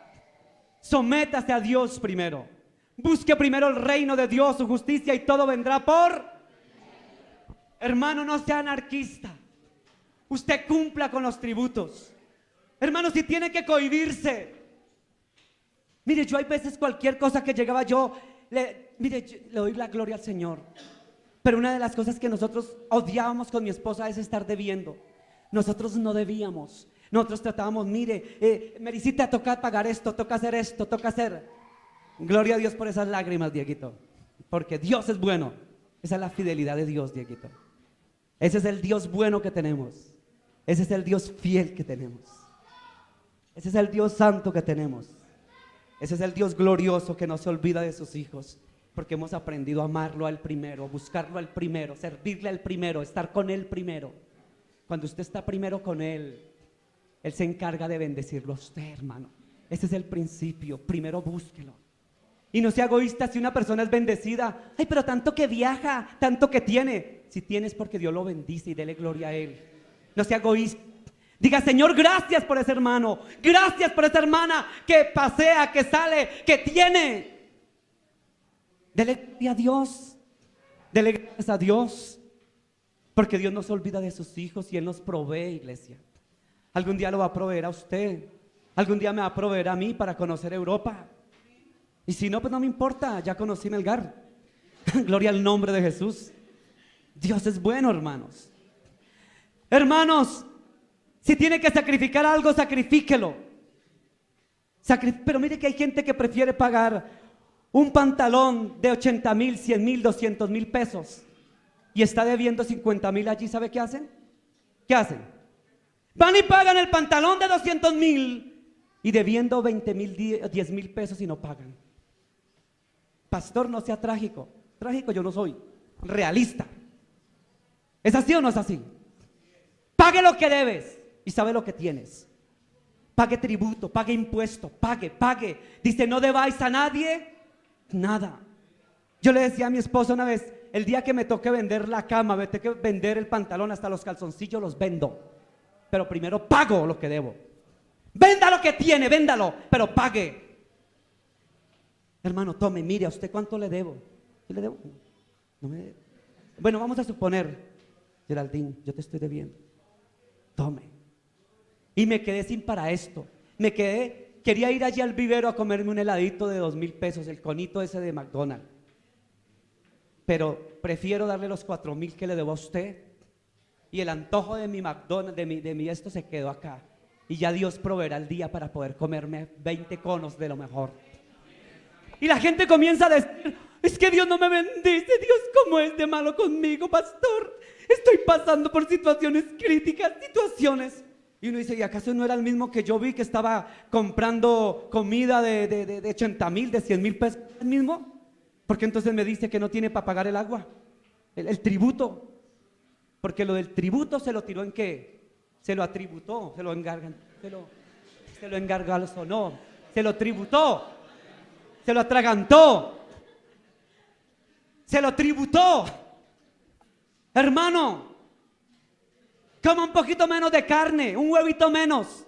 Sométase a Dios primero. Busque primero el reino de Dios, su justicia, y todo vendrá por... Hermano, no sea anarquista. Usted cumpla con los tributos. Hermano, si tiene que cohibirse. Mire, yo hay veces cualquier cosa que llegaba yo, le doy la gloria al Señor. Pero una de las cosas que nosotros odiábamos con mi esposa es estar debiendo. Nosotros no debíamos. Nosotros tratábamos, mire, Mericita, toca pagar esto, toca hacer esto, toca hacer. Gloria a Dios por esas lágrimas, Dieguito. Porque Dios es bueno. Esa es la fidelidad de Dios, Dieguito. Ese es el Dios bueno que tenemos. Ese es el Dios fiel que tenemos. Ese es el Dios santo que tenemos. Ese es el Dios glorioso que no se olvida de sus hijos. Porque hemos aprendido a amarlo al primero, a buscarlo al primero, servirle al primero, estar con Él primero. Cuando usted está primero con Él, Él se encarga de bendecirlo a usted, hermano. Ese es el principio, primero búsquelo. Y no sea egoísta si una persona es bendecida. Ay, pero tanto que viaja, tanto que tiene. Si tienes, porque Dios lo bendice y dele gloria a Él. No sea egoísta. Diga, Señor, gracias por ese hermano, gracias por esa hermana que pasea, que sale, que tiene. Dele gloria a Dios, dele gracias a Dios, porque Dios no se olvida de sus hijos y Él nos provee, iglesia. Algún día lo va a proveer a usted, algún día me va a proveer a mí para conocer Europa. Y si no, pues no me importa, ya conocí Melgar. Gloria al nombre de Jesús. Dios es bueno, hermanos. Hermanos, si tiene que sacrificar algo, sacrifíquelo. Pero mire que hay gente que prefiere pagar un pantalón de 80,000, 100,000, 200,000 pesos y está debiendo 50,000 allí. ¿Sabe qué hacen? ¿Qué hacen? Van y pagan el pantalón de 200,000 y debiendo 20,000, 10,000 pesos y no pagan. Pastor, no sea trágico. Trágico yo no soy, realista. ¿Es así o no es así? Pague lo que debes y sabe lo que tienes. Pague tributo, pague impuesto, pague. Dice, no debáis a nadie nada. Yo le decía a mi esposa una vez, el día que me toque vender la cama, me toque vender el pantalón, hasta los calzoncillos los vendo, pero primero pago lo que debo. Venda lo que tiene, véndalo, pero pague. Hermano, tome, mire, ¿a usted cuánto le debo? ¿Yo le debo? No me debe. Bueno, vamos a suponer, Geraldine, yo te estoy debiendo. Tome. Y me quedé sin para esto. Quería ir allí al vivero a comerme un heladito de 2,000 pesos, el conito ese de McDonald's. Pero prefiero darle los 4,000 que le debo a usted. Y el antojo de mi McDonald's, de mi esto se quedó acá. Y ya Dios proveerá el día para poder comerme 20 conos de lo mejor. Y la gente comienza a decir, es que Dios no me bendice, Dios cómo es de malo conmigo, pastor. Estoy pasando por situaciones críticas, situaciones. Y uno dice, ¿y acaso no era el mismo que yo vi que estaba comprando comida de 80,000, de 100,000 pesos? ¿El mismo? Porque entonces me dice que no tiene para pagar el agua, el tributo. Porque lo del tributo se lo tiró en qué? Se lo atributó, se lo engargalzonó, se lo tributó, se lo atragantó, se lo tributó. Hermano, coma un poquito menos de carne, un huevito menos,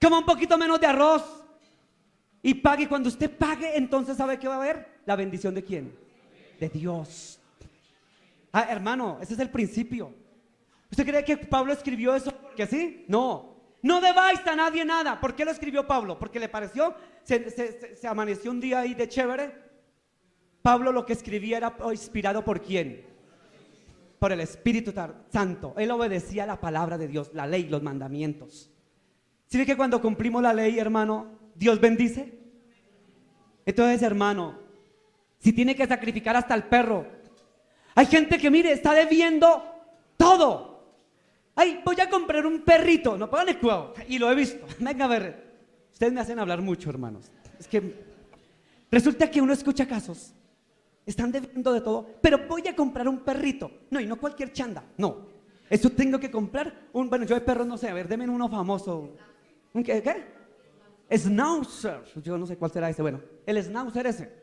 coma un poquito menos de arroz y pague. Cuando usted pague, entonces ¿sabe qué va a haber? La bendición de ¿quién? De Dios. Hermano, ese es el principio. ¿Usted cree que Pablo escribió eso porque sí? No debáis a nadie nada. ¿Por qué lo escribió Pablo? Porque le pareció, se amaneció un día ahí de chévere. Pablo lo que escribía era inspirado ¿por quién? Por el Espíritu Santo. Él obedecía la palabra de Dios, la ley, los mandamientos. ¿Sí ve que cuando cumplimos la ley, hermano, Dios bendice? Entonces, hermano, si tiene que sacrificar hasta el perro. Hay gente que, mire, está debiendo todo. Ay, voy a comprar un perrito, no pagan el cuidado. Y lo he visto. Venga a ver, ustedes me hacen hablar mucho, hermanos. Es que resulta que uno escucha casos. Están debiendo de todo, pero voy a comprar un perrito. No, y no cualquier chanda, no. Eso tengo que comprar bueno, yo de perros no sé, a ver, denme uno famoso. ¿Un qué? Schnauzer. Yo no sé cuál será ese, bueno, el Schnauzer ese.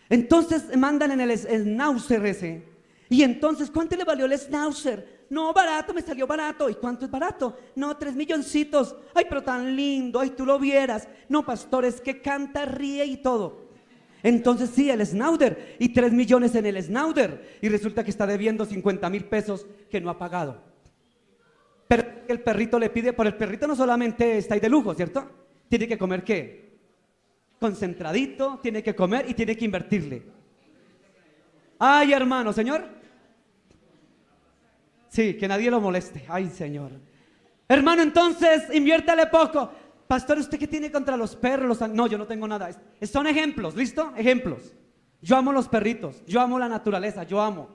Entonces mandan en el Schnauzer ese. Y entonces, ¿cuánto le valió el Schnauzer? No, barato, me salió barato. ¿Y cuánto es barato? No, 3 milloncitos. Ay, pero tan lindo, ay, tú lo vieras. No, pastor, es que canta, ríe y todo. Entonces sí, el Schnauzer, y 3 millones en el Schnauzer, y resulta que está debiendo 50,000 pesos que no ha pagado. Pero el perrito le pide, por el perrito no solamente está ahí de lujo, ¿cierto? Tiene que comer ¿qué? Concentradito, tiene que comer y tiene que invertirle. Ay, hermano, Señor. Sí, que nadie lo moleste. Ay, Señor. Hermano, entonces inviértale poco. Pastor, ¿usted qué tiene contra los perros? No, yo no tengo nada. Son ejemplos, ¿listo? Ejemplos. Yo amo los perritos, yo amo la naturaleza, yo amo.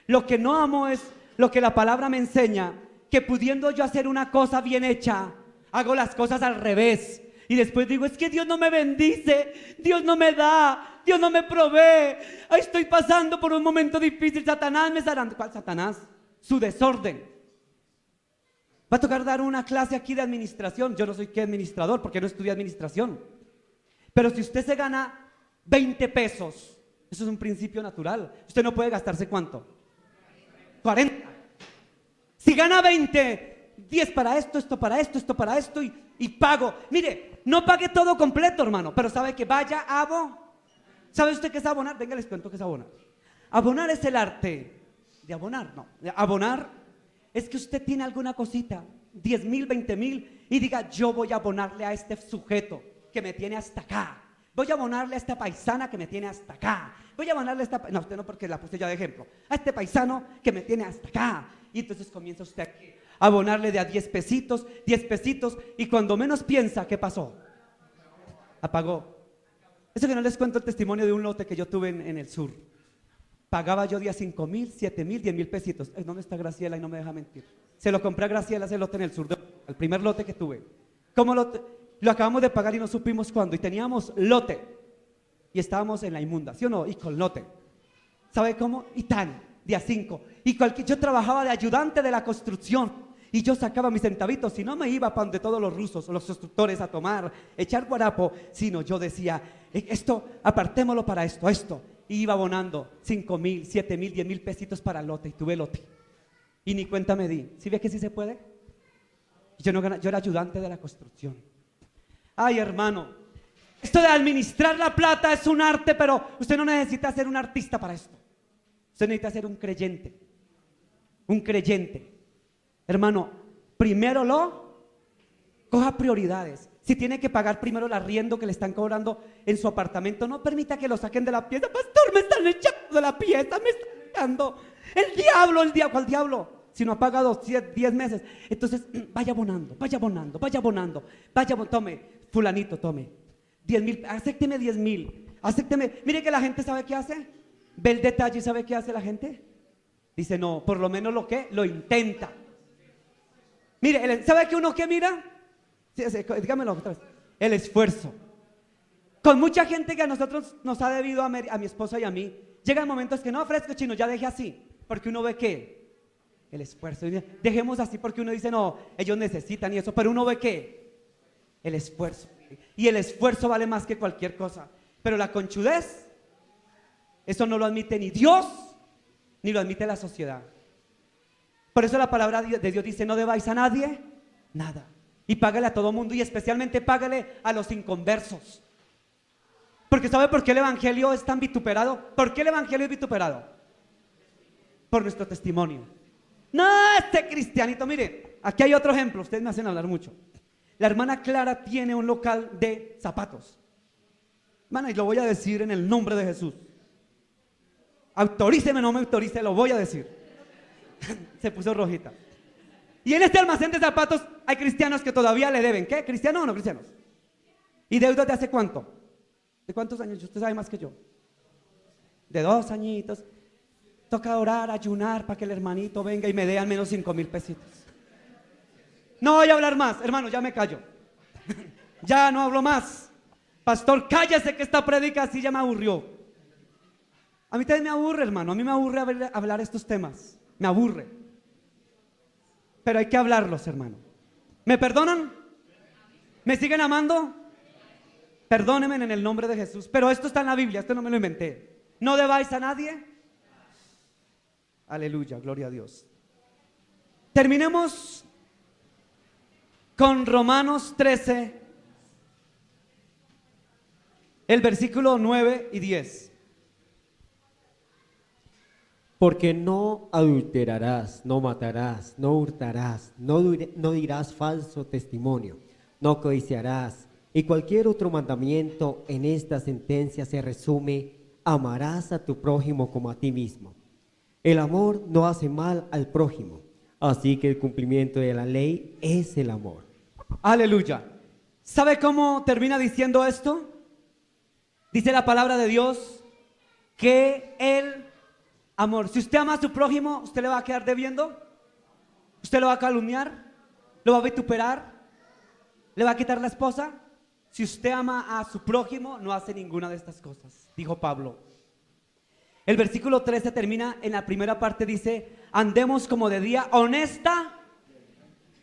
Lo que no amo es lo que la palabra me enseña, que pudiendo yo hacer una cosa bien hecha, hago las cosas al revés. Y después digo, es que Dios no me bendice, Dios no me da, Dios no me provee. Ay, estoy pasando por un momento difícil, Satanás me estará... ¿Cuál Satanás? Su desorden. Va a tocar dar una clase aquí de administración. Yo no soy administrador porque no estudié administración. Pero si usted se gana 20 pesos, eso es un principio natural. Usted no puede gastarse ¿cuánto? 40. Si gana 20, 10 para esto, esto para esto, esto para esto y pago. Mire, no pague todo completo, hermano, pero sabe que vaya a ¿Sabe usted qué es abonar? Venga, les cuento qué es abonar. Abonar es el arte de abonar, no. Abonar es que usted tiene alguna cosita, 10,000, 20,000, y diga, yo voy a abonarle a este sujeto que me tiene hasta acá. Voy a abonarle a esta paisana que me tiene hasta acá. Voy a abonarle a esta... No, usted no, porque la puse ya de ejemplo. A este paisano que me tiene hasta acá. Y entonces comienza usted a abonarle de a 10 pesitos, y cuando menos piensa, ¿qué pasó? apagó. Eso que no les cuento el testimonio de un lote que yo tuve en el sur. Pagaba yo día 5,000, 7,000, 10,000 pesitos. ¿Dónde está Graciela? Y no me deja mentir. Se lo compré a Graciela ese lote en el sur, el primer lote que tuve. ¿Cómo lo acabamos de pagar y no supimos cuándo? Y teníamos lote. Y estábamos en la inmunda, ¿sí o no? Y con lote. ¿Sabe cómo? Y tan, día 5. Y yo trabajaba de ayudante de la construcción. Y yo sacaba mis centavitos, si no me iba para donde todos los rusos o los constructores a tomar, echar guarapo, sino yo decía, esto, apartémoslo para esto. Y iba abonando 5,000, 7,000, 10,000 pesitos para el lote, y tuve lote. Y ni cuenta me di. ¿Sí ve que sí se puede? Yo era ayudante de la construcción. Ay, hermano, esto de administrar la plata es un arte, pero usted no necesita ser un artista para esto. Usted necesita ser un creyente. Un creyente. Hermano, primero coja prioridades. Si tiene que pagar primero el arriendo que le están cobrando en su apartamento, no permita que lo saquen de la pieza. Pastor, me están echando de la pieza, me están echando. El diablo, ¿cuál diablo? Si no ha pagado 10 meses. Entonces, vaya abonando. Tome, fulanito, tome 10,000, acépteme 10,000. Acépteme. Mire que la gente sabe qué hace. Ve el detalle y sabe qué hace la gente. Dice, no, por lo menos lo intenta. Mire, ¿sabe que uno qué mira? Dígamelo otra vez. El esfuerzo. Con mucha gente que a nosotros nos ha debido a mi esposa y a mí, llegan momentos que no, fresco chino, ya deje así, porque uno ve que el esfuerzo. Dejemos así porque uno dice, no, ellos necesitan y eso, pero uno ve que el esfuerzo. Y el esfuerzo vale más que cualquier cosa. Pero la conchudez, eso no lo admite ni Dios, ni lo admite la sociedad. Por eso la palabra de Dios dice, no debáis a nadie nada. Y págale a todo mundo y especialmente págale a los inconversos. Porque ¿sabe por qué el evangelio es tan vituperado? ¿Por qué el evangelio es vituperado? Por nuestro testimonio. No, este cristianito, mire, aquí hay otro ejemplo, ustedes me hacen hablar mucho. La hermana Clara tiene un local de zapatos. Hermana, y lo voy a decir en el nombre de Jesús. Autoríceme, no me autorice, lo voy a decir. Se puso rojita. Y en este almacén de zapatos hay cristianos que todavía le deben. ¿Qué? ¿Cristianos o no cristianos? ¿Y deudas de hace cuánto? ¿De cuántos años? Usted sabe más que yo. De 2 añitos. Toca orar, ayunar para que el hermanito venga y me dé al menos 5,000 pesitos. No voy a hablar más, hermano, ya me callo. Ya no hablo más. Pastor, cállese que esta prédica así ya me aburrió. A mí también me aburre, hermano. A mí me aburre hablar estos temas. Me aburre. Pero hay que hablarlos, hermano. ¿Me perdonan? ¿Me siguen amando? Perdónenme en el nombre de Jesús. Pero esto está en la Biblia, esto no me lo inventé. ¿No debáis a nadie? Aleluya, gloria a Dios. Terminemos con Romanos 13, el versículo 9 y 10. Porque no adulterarás, no matarás, no hurtarás, no dirás falso testimonio, no codiciarás. Y cualquier otro mandamiento en esta sentencia se resume: amarás a tu prójimo como a ti mismo. El amor no hace mal al prójimo, así que el cumplimiento de la ley es el amor. Aleluya. ¿Sabe cómo termina diciendo esto? Dice la palabra de Dios que el amor, si usted ama a su prójimo, ¿usted le va a quedar debiendo? ¿Usted lo va a calumniar? ¿Lo va a vituperar? ¿Le va a quitar la esposa? Si usted ama a su prójimo, no hace ninguna de estas cosas, dijo Pablo. El versículo 13 termina en la primera parte, dice, andemos como de día, honesta.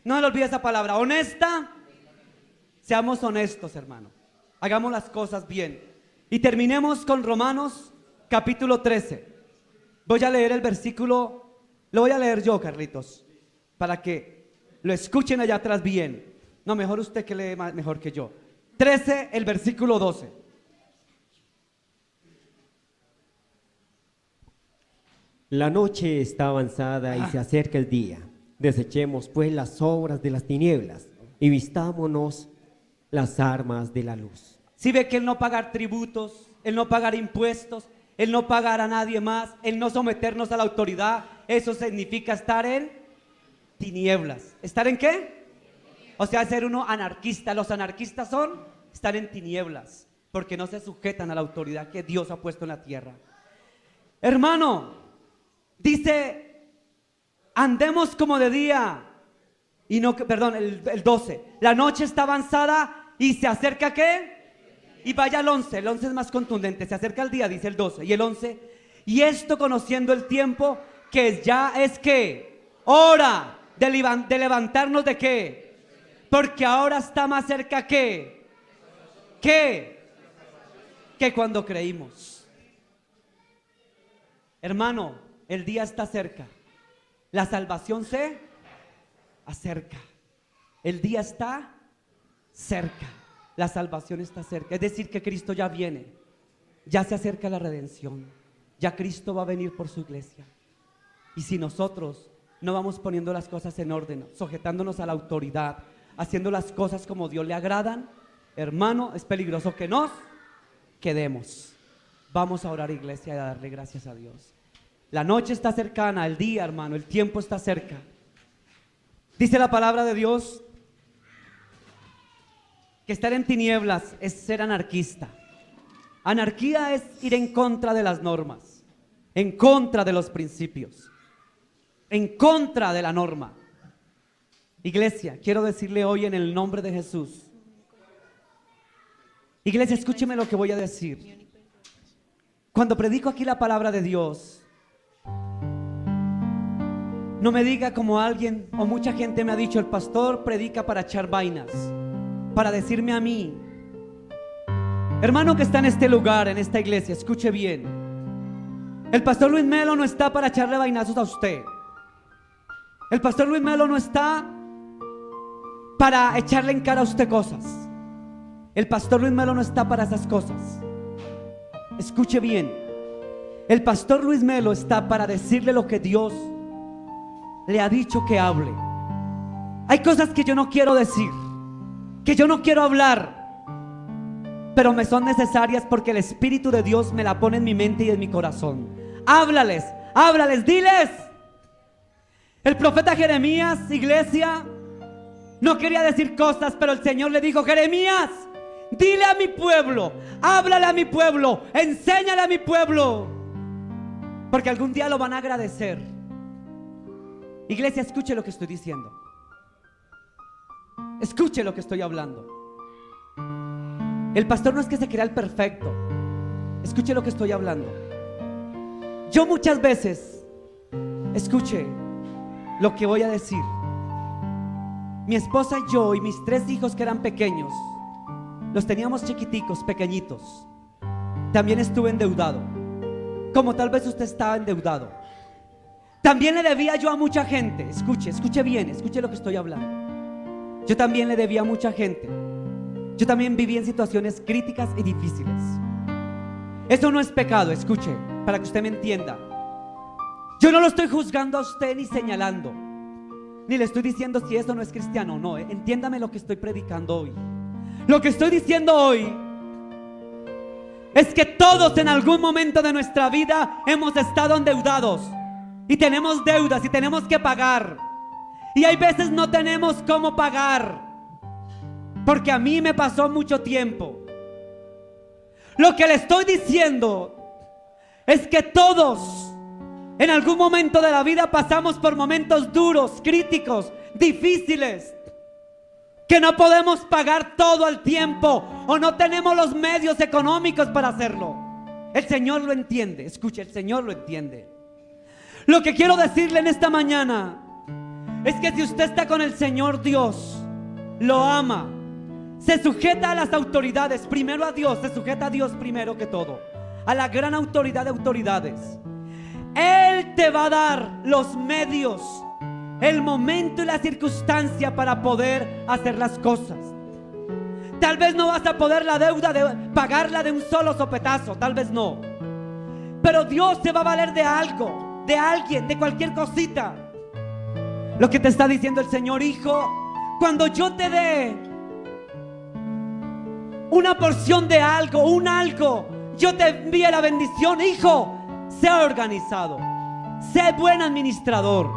No le olvide esa palabra, honesta. Seamos honestos, hermano. Hagamos las cosas bien. Y terminemos con Romanos capítulo 13. Voy a leer el versículo, lo voy a leer yo, Carlitos, para que lo escuchen allá atrás bien. No, mejor usted que lee mejor que yo. 13, el versículo 12. La noche está avanzada y se acerca el día. Desechemos pues las obras de las tinieblas y vistámonos las armas de la luz. Si ve que el no pagar tributos, el no pagar impuestos, el no pagar a nadie más, el no someternos a la autoridad, eso significa estar en tinieblas. ¿Estar en qué? O sea, ser uno anarquista. Los anarquistas son están en tinieblas porque no se sujetan a la autoridad que Dios ha puesto en la tierra. Hermano, dice, andemos como de día y no, perdón, el 12, la noche está avanzada y se acerca ¿qué? Y vaya el 11 es más contundente, se acerca el día, dice el 12, y el 11, y esto conociendo el tiempo, que ya es que hora de levantarnos de qué, porque ahora está más cerca que cuando creímos. Hermano, el día está cerca, la salvación se acerca, el día está cerca, la salvación está cerca, es decir que Cristo ya viene, ya se acerca la redención, ya Cristo va a venir por su iglesia. Y si nosotros no vamos poniendo las cosas en orden, sujetándonos a la autoridad, haciendo las cosas como Dios le agradan, hermano, es peligroso que nos quedemos. Vamos a orar, iglesia, y a darle gracias a Dios. La noche está cercana, el día, hermano, el tiempo está cerca. Dice la palabra de Dios que estar en tinieblas es ser anarquista. Anarquía es ir en contra de las normas, en contra de los principios, en contra de la norma. Iglesia, quiero decirle hoy en el nombre de Jesús. Iglesia, escúcheme lo que voy a decir. Cuando predico aquí la palabra de Dios, no me diga como alguien o mucha gente me ha dicho, el pastor predica para echar vainas, para decirme a mí. Hermano que está en este lugar, en esta iglesia, escuche bien. El pastor Luis Melo no está para echarle vainazos a usted. El pastor Luis Melo no está para echarle en cara a usted cosas. El pastor Luis Melo no está para esas cosas. Escuche bien. El pastor Luis Melo está para decirle lo que Dios le ha dicho que hable. Hay cosas que yo no quiero decir, que yo no quiero hablar, pero me son necesarias porque el Espíritu de Dios me la pone en mi mente y en mi corazón. Háblales, háblales, diles. El profeta Jeremías, iglesia, no quería decir cosas, pero el Señor le dijo: Jeremías, dile a mi pueblo, háblale a mi pueblo, enséñale a mi pueblo, porque algún día lo van a agradecer. Iglesia, escuche lo que estoy diciendo. Escuche lo que estoy hablando. El pastor no es que se crea el perfecto. Escuche lo que estoy hablando. Yo muchas veces, escuche lo que voy a decir. Mi esposa y yo y mis 3 hijos que eran pequeños, los teníamos chiquiticos, pequeñitos. También estuve endeudado, como tal vez usted estaba endeudado. También le debía yo a mucha gente. Escuche bien, escuche lo que estoy hablando. Yo también le debía a mucha gente. Yo también viví en situaciones críticas y difíciles. Eso no es pecado, escuche, para que usted me entienda. Yo no lo estoy juzgando a usted ni señalando, ni le estoy diciendo si eso no es cristiano o no. Entiéndame lo que estoy predicando hoy. Lo que estoy diciendo hoy es que todos en algún momento de nuestra vida hemos estado endeudados y tenemos deudas y tenemos que pagar. Y hay veces no tenemos cómo pagar, porque a mí me pasó mucho tiempo. Lo que le estoy diciendo es que todos en algún momento de la vida pasamos por momentos duros, críticos, difíciles, que no podemos pagar todo al tiempo o no tenemos los medios económicos para hacerlo. El Señor lo entiende, escuche, el Señor lo entiende. Lo que quiero decirle en esta mañana es que si usted está con el Señor Dios, lo ama, se sujeta a las autoridades, primero a Dios, se sujeta a Dios primero que todo, a la gran autoridad de autoridades. Él te va a dar los medios, el momento y la circunstancia para poder hacer las cosas. Tal vez no vas a poder la deuda pagarla de un solo sopetazo, tal vez no, pero Dios se va a valer de algo, de alguien, de cualquier cosita. Lo que te está diciendo el Señor: hijo, cuando yo te dé una porción de algo, yo te envíe la bendición, hijo, sea organizado, sé buen administrador.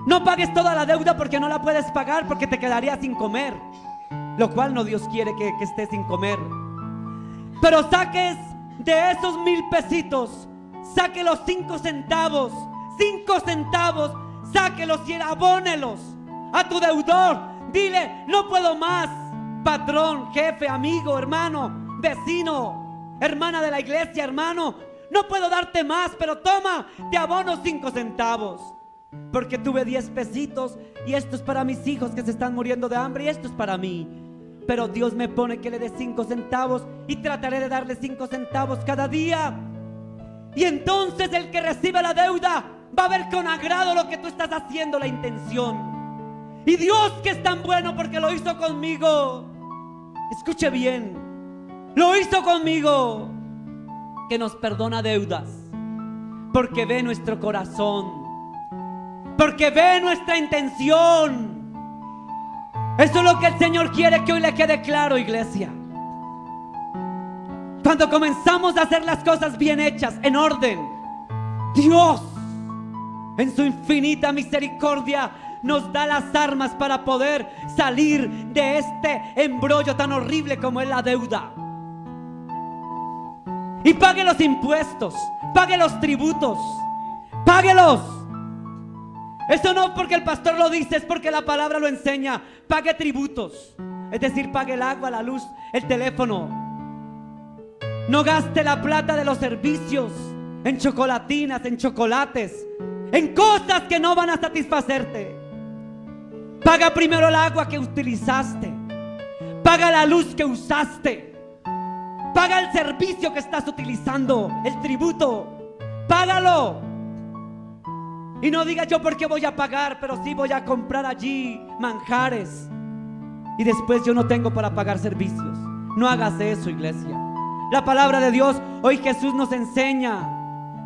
No pagues toda la deuda porque no la puedes pagar, porque te quedarías sin comer. lo cual no Dios quiere que estés sin comer. Pero saques de esos 1,000 pesitos, saque los 5 centavos, 5 centavos, sáquelos y abónelos a tu deudor. Dile: no puedo más, patrón, jefe, amigo, hermano, vecino, hermana de la iglesia, hermano, no puedo darte más, pero toma, te abono 5 centavos. Porque tuve 10 pesitos y esto es para mis hijos que se están muriendo de hambre y esto es para mí. Pero Dios me pone que le dé 5 centavos y trataré de darle 5 centavos cada día. Y entonces el que recibe la deuda va a ver con agrado lo que tú estás haciendo, la intención. Y Dios, que es tan bueno porque lo hizo conmigo, escuche bien, lo hizo conmigo, que nos perdona deudas, porque ve nuestro corazón, porque ve nuestra intención. Eso es lo que el Señor quiere que hoy le quede claro, iglesia. Cuando comenzamos a hacer las cosas bien hechas, en orden, Dios, en su infinita misericordia, nos da las armas para poder salir de este embrollo tan horrible como es la deuda. Y pague los impuestos, pague los tributos, páguelos. Eso no porque el pastor lo dice, es porque la palabra lo enseña. Pague tributos, es decir, pague el agua, la luz, el teléfono. No gaste la plata de los servicios en chocolatinas, en chocolates, en cosas que no van a satisfacerte. Paga primero el agua que utilizaste, paga la luz que usaste, paga el servicio que estás utilizando, el tributo, págalo. Y no diga: yo por qué voy a pagar, pero sí voy a comprar allí manjares y después yo no tengo para pagar servicios. No hagas eso, iglesia. La palabra de Dios, hoy Jesús nos enseña: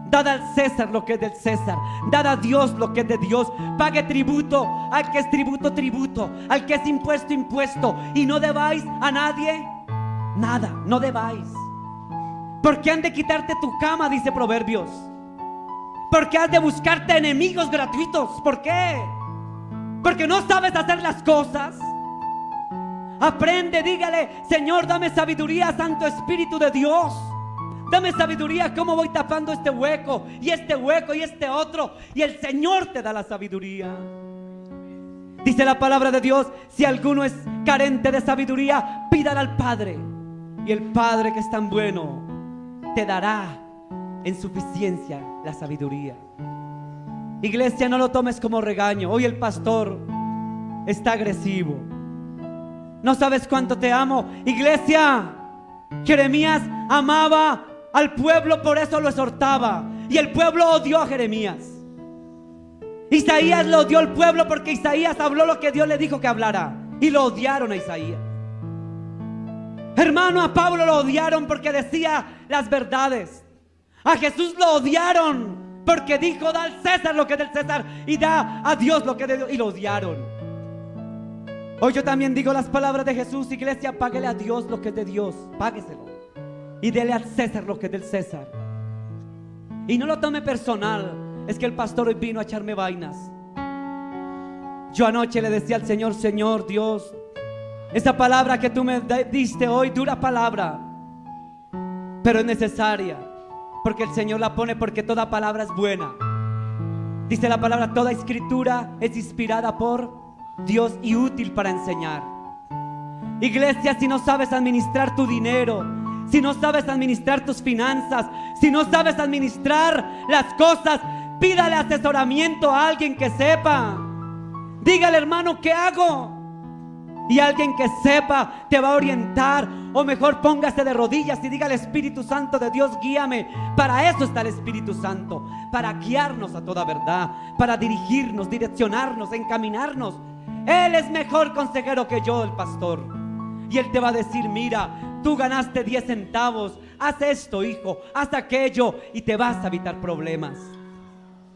dad al César lo que es del César, dad a Dios lo que es de Dios. Pague tributo al que es tributo, tributo, al que es impuesto, impuesto. Y no debáis a nadie nada, no debáis. Porque han de quitarte tu cama, dice Proverbios. Porque has de buscarte enemigos gratuitos. ¿Por qué? Porque no sabes hacer las cosas. Aprende, dígale: Señor, dame sabiduría, Santo Espíritu de Dios. Dame sabiduría, cómo voy tapando este hueco y este hueco y este otro. Y el Señor te da la sabiduría. Dice la palabra de Dios: si alguno es carente de sabiduría, pídala al Padre. Y el Padre, que es tan bueno, te dará en suficiencia la sabiduría. Iglesia, no lo tomes como regaño. Hoy el pastor está agresivo. No sabes cuánto te amo. Iglesia, Jeremías amaba al pueblo, por eso lo exhortaba. Y el pueblo odió a Jeremías. Isaías lo odió al pueblo porque Isaías habló lo que Dios le dijo que hablara. Y lo odiaron a Isaías. Hermano, a Pablo lo odiaron porque decía las verdades. A Jesús lo odiaron porque dijo: da al César lo que es del César y da a Dios lo que es de Dios. Y lo odiaron. Hoy yo también digo las palabras de Jesús: iglesia, páguele a Dios lo que es de Dios, págueselo. Y dele al César lo que es del César. Y no lo tome personal. Es que el pastor hoy vino a echarme vainas. Yo anoche le decía al Señor: Señor Dios, esa palabra que tú me diste hoy, dura palabra, pero es necesaria, porque el Señor la pone, porque toda palabra es buena. Dice la palabra: toda escritura es inspirada por Dios y útil para enseñar. Iglesia, si no sabes administrar tu dinero, si no sabes administrar tus finanzas, si no sabes administrar las cosas, pídale asesoramiento a alguien que sepa. Dígale: hermano, ¿qué hago? Y alguien que sepa te va a orientar. O mejor, póngase de rodillas y diga al Espíritu Santo de Dios: guíame. Para eso está el Espíritu Santo, para guiarnos a toda verdad, para dirigirnos, direccionarnos, encaminarnos. Él es mejor consejero que yo, el pastor. Y Él te va a decir: mira, tú ganaste 10 centavos, haz esto, hijo, haz aquello, y te vas a evitar problemas.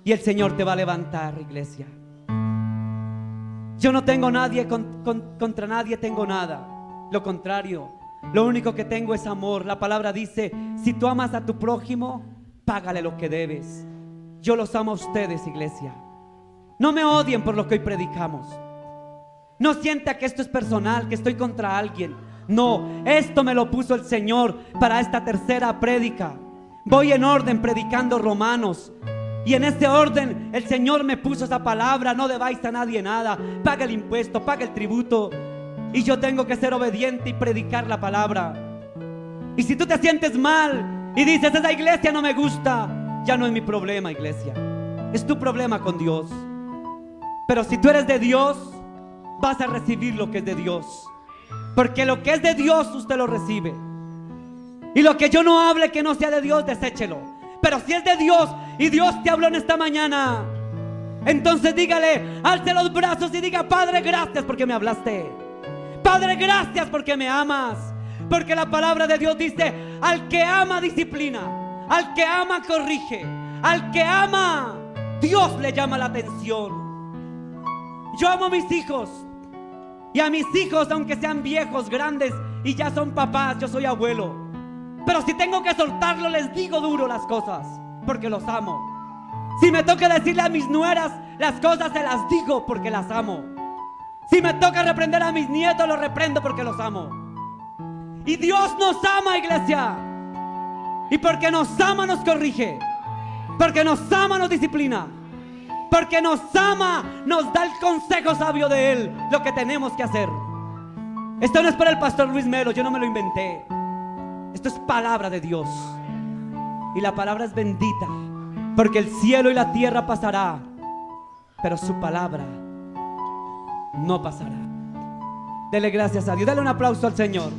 Y el Señor te va a levantar, iglesia. Yo no tengo nadie contra nadie, tengo nada. Lo contrario, lo único que tengo es amor. La palabra dice: si tú amas a tu prójimo, págale lo que debes. Yo los amo a ustedes, iglesia. No me odien por lo que hoy predicamos. No sienta que esto es personal, que estoy contra alguien. No, esto me lo puso el Señor para esta tercera prédica. Voy en orden predicando Romanos. Y en ese orden el Señor me puso esa palabra: no debáis a nadie nada, paga el impuesto, paga el tributo. Y yo tengo que ser obediente y predicar la palabra. Y si tú te sientes mal y dices: esa iglesia no me gusta, ya no es mi problema, iglesia, es tu problema con Dios. Pero si tú eres de Dios, vas a recibir lo que es de Dios, porque lo que es de Dios usted lo recibe. Y lo que yo no hable que no sea de Dios, deséchelo. Pero si es de Dios y Dios te habló en esta mañana, entonces dígale, alce los brazos y diga: Padre, gracias porque me hablaste. Padre, gracias porque me amas. Porque la palabra de Dios dice: al que ama disciplina, al que ama corrige, al que ama Dios le llama la atención. Yo amo a mis hijos, y a mis hijos, aunque sean viejos, grandes y ya son papás, yo soy abuelo. Pero si tengo que soltarlo, les digo duro las cosas, porque los amo. Si me toca decirle a mis nueras las cosas, se las digo porque las amo. Si me toca reprender a mis nietos, los reprendo porque los amo. Y Dios nos ama, iglesia. Y porque nos ama, nos corrige. Porque nos ama, nos disciplina. Porque nos ama, nos da el consejo sabio de Él, lo que tenemos que hacer. Esto no es para el pastor Luis Melo, yo no me lo inventé. Esto es palabra de Dios. Y la palabra es bendita, porque el cielo y la tierra pasará, pero su palabra no pasará. Dele gracias a Dios. Dale un aplauso al Señor.